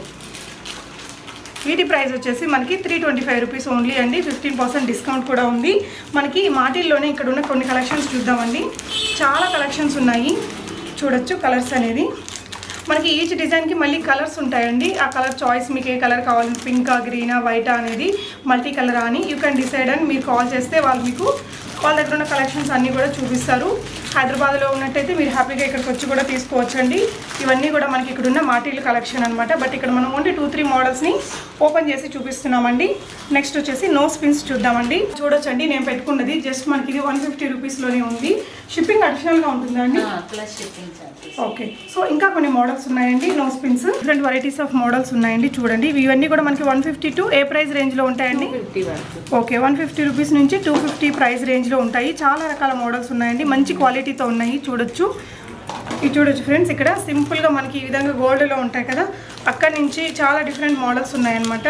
వీటి ప్రైస్ వచ్చేసి మనకి 325 రూపీస్ ఓన్లీ అండి. 15% డిస్కౌంట్ కూడా ఉంది. మనకి మాటిల్లోనే ఇక్కడ ఉన్న కొన్ని కలెక్షన్స్ చూద్దామండి. చాలా కలెక్షన్స్ ఉన్నాయి. చూడొచ్చు కలర్స్ అనేది. మనకి ఈచ్ డిజైన్కి మళ్ళీ కలర్స్ ఉంటాయండి. ఆ కలర్ చాయిస్ మీకు ఏ కలర్ కావాలి, పింకా, గ్రీనా, వైటా అనేది, మల్టీ కలరా అని యూ కెన్ డిసైడ్ అని మీరు కాల్ చేస్తే వాళ్ళు మీకు వాళ్ళ దగ్గర ఉన్న కలెక్షన్స్ అన్నీ కూడా చూపిస్తారు. హైదరాబాద్లో ఉన్నట్టయితే మీరు హ్యాపీగా ఇక్కడికి వచ్చి కూడా తీసుకోవచ్చండి. ఇవన్నీ కూడా మనకి ఇక్కడ ఉన్న మాటిల్ కలెక్షన్ అనమాట. బట్ ఇక్కడ మనం ఓన్లీ 2-3 మోడల్స్ని ఓపెన్ చేసి చూపిస్తున్నామండి. నెక్స్ట్ వచ్చేసి నోస్ పిన్స్ చూద్దామండి. చూడొచ్చండి, నేను పెట్టుకున్నది జస్ట్ మనకి ఇది 150 రూపీస్లోనే ఉంది. షిప్పింగ్ అడిషనల్గా ఉంటుందా అండి? ఓకే. సో ఇంకా కొన్ని మోడల్స్ ఉన్నాయండి nose pins. Different varieties of models ఉన్నాయండి. చూడండి, ఇవన్నీ కూడా మనకి 150 టు ఏ ప్రైస్ రేంజ్లో ఉంటాయండి? ఓకే, 150 రూపీస్ నుంచి 250 ప్రైస్ రేంజ్లో ఉంటాయి. చాలా రకాల మోడల్స్ ఉన్నాయండి, మంచి క్వాలిటీతో ఉన్నాయి. చూడొచ్చు, ఇది చూడొచ్చు ఫ్రెండ్స్. ఇక్కడ సింపుల్గా మనకి ఈ విధంగా గోల్డ్లో ఉంటాయి కదా, అక్కడి నుంచి చాలా డిఫరెంట్ మోడల్స్ ఉన్నాయన్నమాట.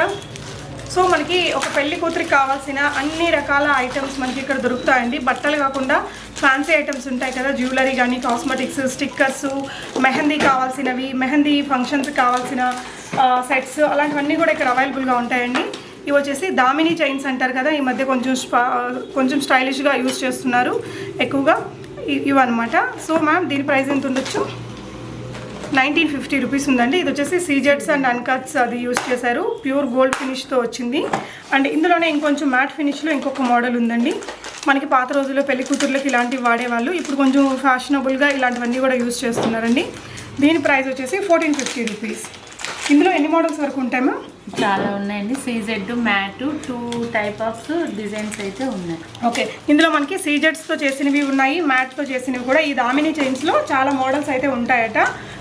సో మనకి ఒక పెళ్లి కూతురికి కావాల్సిన అన్ని రకాల ఐటమ్స్ మనకి ఇక్కడ దొరుకుతాయండి. బట్టలు కాకుండా ఫ్యాన్సీ ఐటమ్స్ ఉంటాయి కదా, జ్యువెలరీ కానీ, కాస్మెటిక్స్, స్టిక్కర్స్, మెహందీ కావాల్సినవి, మెహందీ ఫంక్షన్స్ కావాల్సిన సెట్స్, అలాంటివన్నీ కూడా ఇక్కడ అవైలబుల్గా ఉంటాయండి. ఇవి వచ్చేసి దామిని చైన్స్ అంటారు కదా, ఈ మధ్య కొంచెం స్టైలిష్గా యూజ్ చేస్తున్నారు ఎక్కువగా, ఇవన్నమాట. సో మ్యామ్ దీని ప్రైస్ ఎంత ఉండొచ్చు? 1950 రూపీస్ ఉందండి. ఇది వచ్చేసి సీజెట్స్ అండ్ అన్కట్స్ అది యూజ్ చేశారు, ప్యూర్ గోల్డ్ ఫినిష్తో వచ్చింది. అండ్ ఇందులోనే ఇంకొంచెం మ్యాట్ ఫినిష్లో ఇంకొక మోడల్ ఉందండి. మనకి పాత రోజుల్లో పెళ్లి కూతుర్లకు ఇలాంటివి వాడేవాళ్ళు, ఇప్పుడు కొంచెం ఫ్యాషనబుల్గా ఇలాంటివన్నీ కూడా యూజ్ చేస్తున్నారండి. దీని ప్రైస్ వచ్చేసి 1450 రూపీస్. ఇందులో ఎన్ని మోడల్స్ వరకు ఉంటాయి మ్యామ్? చాలా ఉన్నాయండి. CZ, matte, 2 type of designs అయితే ఉన్నాయి. ఓకే, ఇందులో మనకి సీజెట్స్తో చేసినవి ఉన్నాయి, మ్యాట్తో చేసినవి కూడా. ఈ దామిని చైన్స్లో చాలా మోడల్స్ అయితే ఉంటాయట.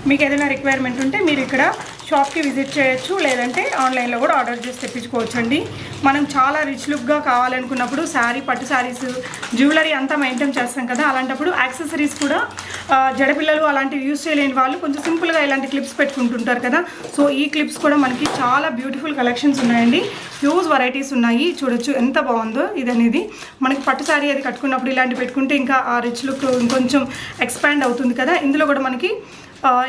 మీకు ఏదైనా రిక్వైర్మెంట్ ఉంటే మీరు ఇక్కడ షాప్కి విజిట్ చేయొచ్చు, లేదంటే ఆన్లైన్లో కూడా ఆర్డర్ చేసి తెప్పించుకోవచ్చండి. మనం చాలా రిచ్ లుక్గా కావాలనుకున్నప్పుడు శారీ, పట్టు శారీస్, జ్యువెలరీ అంతా మెయింటైన్ చేస్తాం కదా, అలాంటప్పుడు యాక్సెసరీస్ కూడా జడపిల్లలు అలాంటివి యూజ్ చేయలేని వాళ్ళు కొంచెం సింపుల్గా ఇలాంటి క్లిప్స్ పెట్టుకుంటుంటారు కదా. సో ఈ క్లిప్స్ కూడా మనకి చాలా బ్యూటిఫుల్ కలెక్షన్స్ ఉన్నాయండి. హ్యూజ్ వెరైటీస్ ఉన్నాయి. చూడొచ్చు ఎంత బాగుందో ఇది అనేది. మనకి పట్టు శారీ అది కట్టుకున్నప్పుడు ఇలాంటివి పెట్టుకుంటే ఇంకా ఆ రిచ్ లుక్ ఇంకొంచెం ఎక్స్పాండ్ అవుతుంది కదా. ఇందులో కూడా మనకి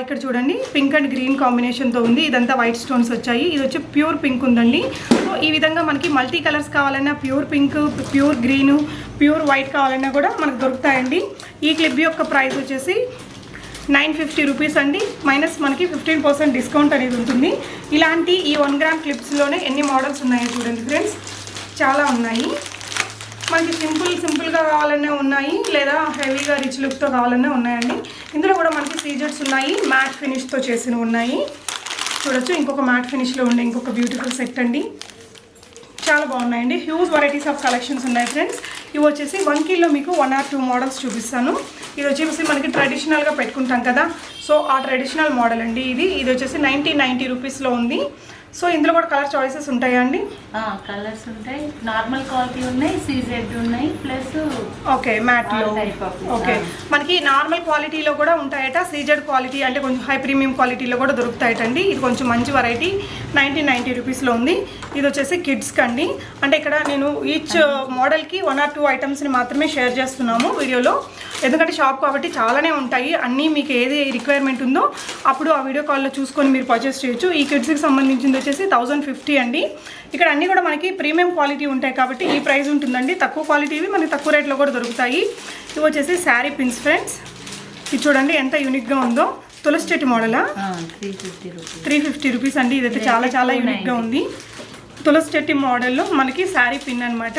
ఇక్కడ చూడండి పింక్ అండ్ గ్రీన్ కాంబినేషన్తో ఉంది. ఇదంతా వైట్ స్టోన్స్ వచ్చాయి. ఇది వచ్చి ప్యూర్ పింక్ ఉందండి. సో ఈ విధంగా మనకి మల్టీ కలర్స్ కావాలన్నా, pure pink, pure green, pure white కావాలన్నా కూడా మనకు దొరుకుతాయండి. ఈ క్లిప్ యొక్క ప్రైస్ వచ్చేసి 950 రూపీస్ అండి, మైనస్ మనకి 15% డిస్కౌంట్ అనేది ఉంటుంది. ఇలాంటి ఈ 1 గ్రామ్ క్లిప్స్లోనే ఎన్ని మోడల్స్ ఉన్నాయో చూడండి ఫ్రెండ్స్, చాలా ఉన్నాయి. మనకి సింపుల్గా కావాలన్నా ఉన్నాయి, లేదా హెవీగా రిచ్ లుక్తో కావాలన్నా ఉన్నాయండి. ఇందులో కూడా మనకి సీజెట్స్ ఉన్నాయి, మ్యాట్ ఫినిష్తో చేసినవి ఉన్నాయి. చూడొచ్చు, ఇంకొక మ్యాట్ ఫినిష్లో ఉండే ఇంకొక బ్యూటిఫుల్ సెట్ అండి. చాలా బాగున్నాయండి. హ్యూజ్ వెరైటీస్ ఆఫ్ కలెక్షన్స్ ఉన్నాయి ఫ్రెండ్స్. ఇవి వచ్చేసి 1 కిలో మీకు 1 or 2 మోడల్స్ చూపిస్తాను. ఇది వచ్చేసి మనకి ట్రెడిషనల్గా పెట్టుకుంటాం కదా, సో ఆ ట్రెడిషనల్ మోడల్ అండి ఇది. ఇది వచ్చేసి 1990 రూపీస్లో ఉంది. సో ఇందులో కూడా కలర్ చాయిసెస్ ఉంటాయా అండి? కలర్స్ ఉంటాయి, నార్మల్ క్వాలిటీ ఉన్నాయి, సీజెడ్ ఉన్నాయి, ప్లస్ ఓకే మ్యాట్లో. ఓకే మనకి నార్మల్ క్వాలిటీలో కూడా ఉంటాయట, సీజెడ్ క్వాలిటీ అంటే కొంచెం హై ప్రీమియం క్వాలిటీలో కూడా దొరుకుతాయటండి. ఇది కొంచెం మంచి వెరైటీ 1990 రూపీస్లో ఉంది. ఇది వచ్చేసి కిడ్స్కి అండి. అంటే ఇక్కడ నేను ఈచ్ మోడల్కి 1 or 2 ఐటమ్స్ని మాత్రమే షేర్ చేస్తున్నాము వీడియోలో, ఎందుకంటే షాప్ కాబట్టి చాలానే ఉంటాయి. అన్నీ మీకు ఏది రిక్వైర్మెంట్ ఉందో అప్పుడు ఆ వీడియో కాల్లో చూసుకొని మీరు పర్చేస్ చేయొచ్చు. ఈ కిడ్స్కి సంబంధించింది వచ్చేసి 1050 అండి. ఇక్కడ అన్నీ కూడా మనకి ప్రీమియం క్వాలిటీ ఉంటాయి కాబట్టి ఈ ప్రైస్ ఉంటుందండి. తక్కువ క్వాలిటీవి మనకి తక్కువ రేట్లో కూడా దొరుకుతాయి. ఇవి వచ్చేసి శారీ పిన్స్ ఫ్రెండ్స్. ఇది చూడండి ఎంత యూనిక్గా ఉందో. తులసి చెట్టు మోడలా, 350 రూపీస్ అండి. ఇదైతే చాలా చాలా యూనిక్గా ఉంది. తులసి చెట్టు మోడల్లో మనకి శారీ పిన్ అనమాట.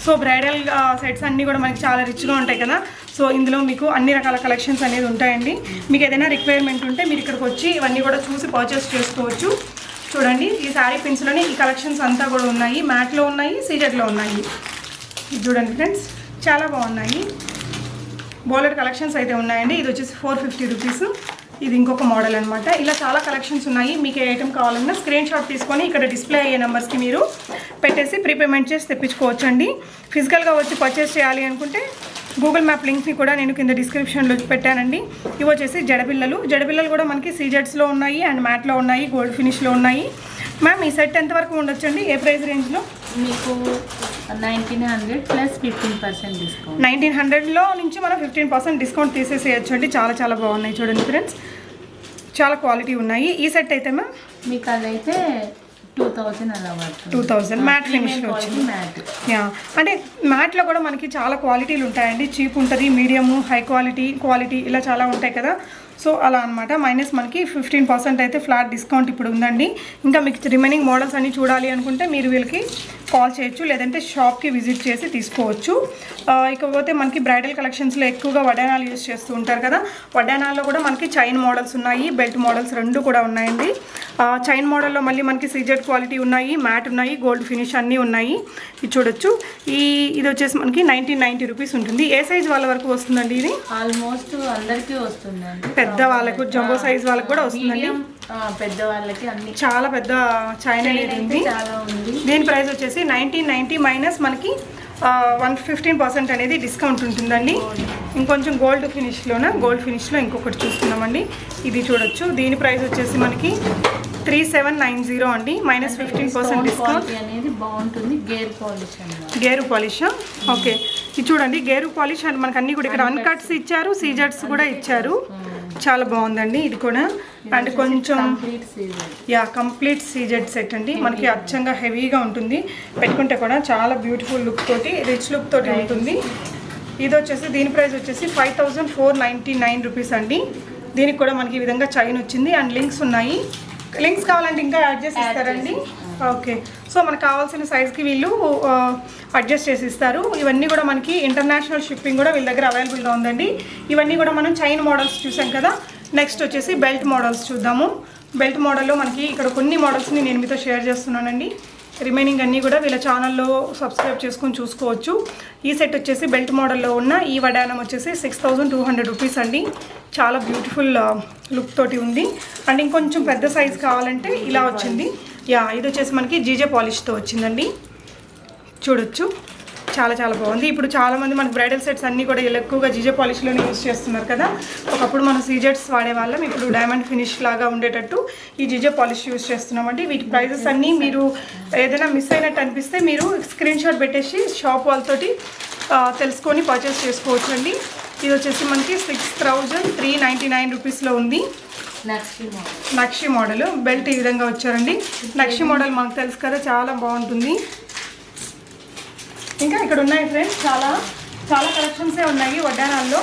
సో బ్రైడల్ సెట్స్ అన్నీ కూడా మనకి చాలా రిచ్గా ఉంటాయి కదా. సో ఇందులో మీకు అన్ని రకాల కలెక్షన్స్ అనేది ఉంటాయండి. మీకు ఏదైనా రిక్వైర్మెంట్ ఉంటే మీరు ఇక్కడికి వచ్చి ఇవన్నీ కూడా చూసి పర్చేస్ చేసుకోవచ్చు. చూడండి ఈ శారీ పిన్స్లోనే ఈ కలెక్షన్స్ అంతా కూడా ఉన్నాయి. మ్యాట్లో ఉన్నాయి, సీజెడ్లో ఉన్నాయి. ఇది చూడండి ఫ్రెండ్స్ చాలా బాగున్నాయి. బోలెడ్ కలెక్షన్స్ అయితే ఉన్నాయండి. ఇది వచ్చేసి 450 రూపీస్. ఇది ఇంకొక మోడల్ అనమాట. ఇలా చాలా కలెక్షన్స్ ఉన్నాయి. మీకు ఏ ఐటమ్ కావాలన్నా స్క్రీన్ షాట్ తీసుకొని ఇక్కడ డిస్ప్లే అయ్యే నెంబర్స్కి మీరు పెట్టేసి ప్రీపేమెంట్ చేసి తెప్పించుకోవచ్చు అండి. ఫిజికల్గా వచ్చి పర్చేస్ చేయాలి అనుకుంటే గూగుల్ మ్యాప్ లింక్ని కూడా నేను కింద డిస్క్రిప్షన్లో పెట్టానండి. ఇవి వచ్చేసి జడపిల్లలు కూడా మనకి సీజెడ్స్లో ఉన్నాయి అండ్ మ్యాట్లో ఉన్నాయి, గోల్డ్ ఫినిష్లో ఉన్నాయి. మ్యామ్ ఈ సెట్ ఎంతవరకు ఉండొచ్చు అండి? ఏ ప్రైస్ రేంజ్లో? మీకు 1900 ప్లస్ 15% డిస్కౌంట్. 1900లో నుంచి మనం 15% డిస్కౌంట్ తీసేసేయచ్చు అండి. చాలా చాలా బాగున్నాయి చూడండి ఫ్రెండ్స్, చాలా క్వాలిటీ ఉన్నాయి. ఈ సెట్ అయితే మ్యామ్ మీకు అదైతే 2000 అలా పడుతుంది. 2000 మ్యాట్ ఫినిష్లో వచ్చింది. యా అంటే మ్యాట్లో కూడా మనకి చాలా క్వాలిటీలు ఉంటాయండి. చీప్ ఉంటుంది, మీడియము, హై క్వాలిటీ ఇలా చాలా ఉంటాయి కదా. సో అలా అనమాట. మైనస్ మనకి 15% అయితే ఫ్లాట్ డిస్కౌంట్ ఇప్పుడు ఉందండి. ఇంకా మీకు రిమైనింగ్ మోడల్స్ అన్నీ చూడాలి అనుకుంటే మీరు వీళ్ళకి కాల్ చేయొచ్చు, లేదంటే షాప్కి విజిట్ చేసి తీసుకోవచ్చు. ఇకపోతే మనకి బ్రైడల్ కలెక్షన్స్లో ఎక్కువగా వడ్డానాలు యూజ్ చేస్తూ ఉంటారు కదా. వడ్డానాల్లో కూడా మనకి చైన్ మోడల్స్ ఉన్నాయి, బెల్ట్ మోడల్స్ రెండు కూడా ఉన్నాయండి. చైన్ మోడల్లో మళ్ళీ మనకి సీజెడ్ క్వాలిటీ ఉన్నాయి, మ్యాట్ ఉన్నాయి, గోల్డ్ ఫినిష్ అన్నీ ఉన్నాయి. ఇది చూడొచ్చు. ఇది వచ్చేసి మనకి 1990 రూపీస్ ఉంటుంది. ఏ సైజ్ వాళ్ళ వరకు వస్తుందండి? ఇది ఆల్మోస్ట్ అందరికీ వస్తుందండి. పెద్ద వాళ్ళకు, జంబో సైజ్ వాళ్ళకు కూడా వస్తుందండి. పెద్ద వాళ్ళకి అన్ని చాలా పెద్ద చైన్ అనేది ఉంది. చాలా ఉంది. దీని ప్రైస్ వచ్చేసి 1990 మైనస్ మనకి 15% అనేది డిస్కౌంట్ ఉంటుందండి. ఇంకొంచెం గోల్డ్ ఫినిష్లో ఇంకొకటి చూస్తున్నామండి. ఇది చూడొచ్చు. దీని ప్రైస్ వచ్చేసి మనకి 3790 అండి, మైనస్ 15% డిస్కౌంట్ అనేది బాగుంటుంది. Gear polish. ఓకే ఇది చూడండి గేరు పాలిష్ అండ్ మనకి అన్ని కూడా ఇక్కడ అన్కట్స్ ఇచ్చారు, సీజర్స్ కూడా ఇచ్చారు. చాలా బాగుందండి ఇది కూడా. అండ్ కొంచెం కంప్లీట్ సీజెడ్ సెట్ అండి. మనకి అచ్చంగా హెవీగా ఉంటుంది, పెట్టుకుంటే కూడా చాలా బ్యూటిఫుల్ లుక్ తోటి, రిచ్ లుక్ తోటి ఉంటుంది. ఇది వచ్చేసి దీని ప్రైస్ వచ్చేసి 5499 రూపీస్ అండి. దీనికి కూడా మనకి ఈ విధంగా చైన్ వచ్చింది అండ్ లింక్స్ ఉన్నాయి. లింక్స్ కావాలంటే ఇంకా యాడ్ చేసి ఇస్తారండి. ఓకే సో మనకు కావాల్సిన సైజ్కి వీళ్ళు అడ్జస్ట్ చేసి ఇస్తారు. ఇవన్నీ కూడా మనకి ఇంటర్నేషనల్ షిప్పింగ్ కూడా వీళ్ళ దగ్గర అవైలబుల్గా ఉందండి. ఇవన్నీ కూడా మనం చైన్ మోడల్స్ చూసాం కదా. నెక్స్ట్ వచ్చేసి బెల్ట్ మోడల్స్ చూద్దాము. బెల్ట్ మోడల్లో మనకి ఇక్కడ కొన్ని మోడల్స్ని నేను మీతో షేర్ చేస్తున్నానండి. రిమైనింగ్ అన్నీ కూడా వీళ్ళ ఛానల్లో సబ్స్క్రైబ్ చేసుకొని చూసుకోవచ్చు. ఈ సెట్ వచ్చేసి బెల్ట్ మోడల్లో ఉన్న ఈ వడానం వచ్చేసి 6200 రూపీస్ అండి. చాలా బ్యూటిఫుల్ లుక్ తోటి ఉంది. అండ్ ఇంకొంచెం పెద్ద సైజ్ కావాలంటే ఇలా వచ్చింది. ఇది వచ్చేసి మనకి జీజే పాలిష్తో వచ్చిందండి. చూడొచ్చు చాలా చాలా బాగుంది. ఇప్పుడు చాలామంది మనకి బ్రైడల్ సెట్స్ అన్నీ కూడా ఎక్కువగా జీజే పాలిష్లోనే యూజ్ చేస్తున్నారు కదా. ఒకప్పుడు మనం సీజెట్స్ వాడేవాళ్ళం, ఇప్పుడు డైమండ్ ఫినిష్ లాగా ఉండేటట్టు ఈ జీజే పాలిష్ యూజ్ చేస్తున్నామండి. వీటి ప్రైజెస్ అన్నీ మీరు ఏదైనా మిస్ అయినట్టు అనిపిస్తే మీరు స్క్రీన్ షాట్ పెట్టేసి షాప్ వాళ్ళతోటి తెలుసుకొని పర్చేస్ చేసుకోవచ్చు అండి. ఇది వచ్చేసి మనకి 6399 రూపీస్లో ఉంది. నక్షి మోడల్ బెల్ట్ ఈ విధంగా వచ్చారండి. నక్షి మోడల్ మాకు తెలుసు కదా, చాలా బాగుంటుంది. ఇంకా ఇక్కడ ఉన్నాయి ఫ్రెండ్స్, చాలా చాలా కలెక్షన్సే ఉన్నాయి వడ్డానాల్లో.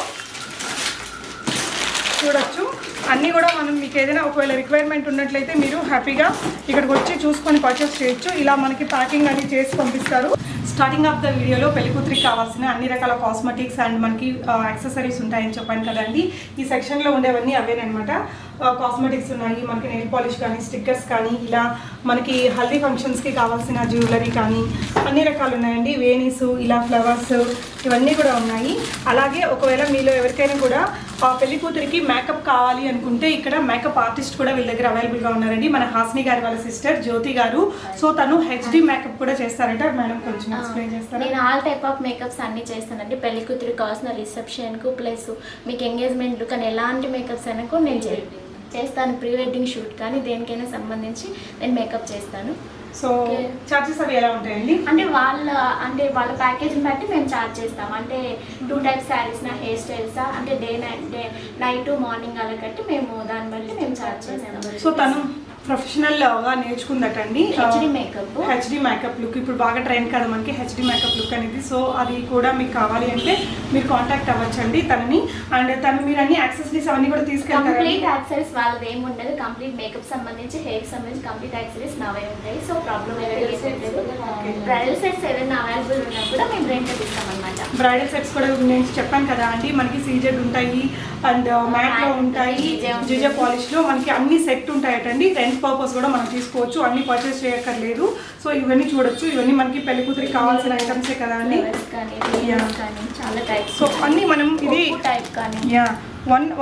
చూడొచ్చు అన్నీ కూడా మనం మీకు ఏదైనా ఒకవేళ రిక్వైర్మెంట్ ఉన్నట్లయితే మీరు హ్యాపీగా ఇక్కడికి వచ్చి చూసుకొని పర్చేస్ చేయొచ్చు. ఇలా మనకి ప్యాకింగ్ అనేది చేసి పంపిస్తారు. స్టార్టింగ్ ఆఫ్ ద వీడియోలో పెళ్లికూతురికి కావాల్సిన అన్ని రకాల కాస్మెటిక్స్ అండ్ మనకి యాక్సెసరీస్ ఉంటాయని చెప్పాను కదండి. ఈ సెక్షన్లో ఉండేవన్నీ అవేనమాట. కాస్మెటిక్స్ ఉన్నాయి, మనకి నెయిల్ పాలిష్ కానీ స్టిక్కర్స్ కానీ ఇలా మనకి హల్దీ ఫంక్షన్స్కి కావాల్సిన జ్యువెలరీ కానీ అన్ని రకాలు ఉన్నాయండి. వేణీసు ఇలా ఫ్లవర్స్ ఇవన్నీ కూడా ఉన్నాయి. అలాగే ఒకవేళ మీలో ఎవరికైనా కూడా పెళ్లి కూతురికి మేకప్ కావాలి అనుకుంటే ఇక్కడ మేకప్ ఆర్టిస్ట్ కూడా వీళ్ళ దగ్గర అవైలబుల్గా ఉన్నారండి. మన హాసిని గారి వాళ్ళ సిస్టర్ జ్యోతి గారు. సో తను హెచ్డి మేకప్ కూడా చేస్తారట. మేడం కొంచెం ఎక్స్ప్లెయిన్ చేస్తారా? నేను ఆల్ టైప్ ఆఫ్ మేకప్స్ అన్ని చేస్తానండి. పెళ్లి కూతురు కావాల్సిన రిసెప్షన్కు ప్లస్ మీకు ఎంగేజ్మెంట్ కానీ ఎలాంటి మేకప్స్ అయినా కూడా నేను చేస్తాను. ప్రీ వెడ్డింగ్ షూట్ కానీ దేనికైనా సంబంధించి నేను మేకప్ చేస్తాను. సో చార్జెస్ అవి ఎలా ఉంటాయండి? అంటే వాళ్ళ ప్యాకేజ్ని బట్టి మేము ఛార్జ్ చేస్తాం. అంటే 2 టైప్స్ శారీస్నా, హెయిర్ స్టైల్సా, అంటే డే నైట్ మార్నింగ్ అలా కట్టి మేము దాన్ని బట్టి మేము ఛార్జ్ చేస్తాం. సో తను ప్రొఫెషనల్గా నేర్చుకుందటండి హెచ్డి మేకప్ లుక్. ఇప్పుడు బాగా ట్రెండ్ కదా మనకి హెచ్డి మేకప్ లుక్ అనేది. సో అది కూడా మీకు కావాలి అంటే మీరు కాంటాక్ట్ అవ్వచ్చండి తనని. అండ్ తను మీరు అన్ని యాక్సెసరీస్ అవన్నీ కూడా తీసుకెళ్తారు. కంప్లీట్ యాక్సెసరీస్ వాళ్ళది ఏమి ఉండదు. కంప్లీట్ మేకప్ సంబంధించి హెయిర్ సంబంధించి కంప్లీట్ యాక్సెసరీస్ నావే ఉంటాయి. సో ప్రాబ్లమ్ లేదు. బ్రైడల్ సెట్స్ ఏదైనా అవైలబుల్ ఉన్నా కూడా మేము రెంట్ ఇస్తాం అనమాట. బ్రైడల్ సెట్స్ కూడా నేను చెప్పాను కదా అండి, మనకి సీజెడ్ ఉంటాయి అండ్ మ్యాట్లో ఉంటాయి, జిజే పాలిష్లో మనకి అన్ని సెట్ ఉంటాయటండి. రెంట్ పర్పస్ కూడా మనం తీసుకోవచ్చు, అన్ని పర్చేస్ చేయక్కర్లేదు. సో ఇవన్నీ చూడొచ్చు. ఇవన్నీ మనకి పెళ్లి కూతురికి కావాల్సిన ఐటమ్సే కదా అండి. చాలా టైప్స్. సో అన్ని మనం ఇది టైప్ కానీ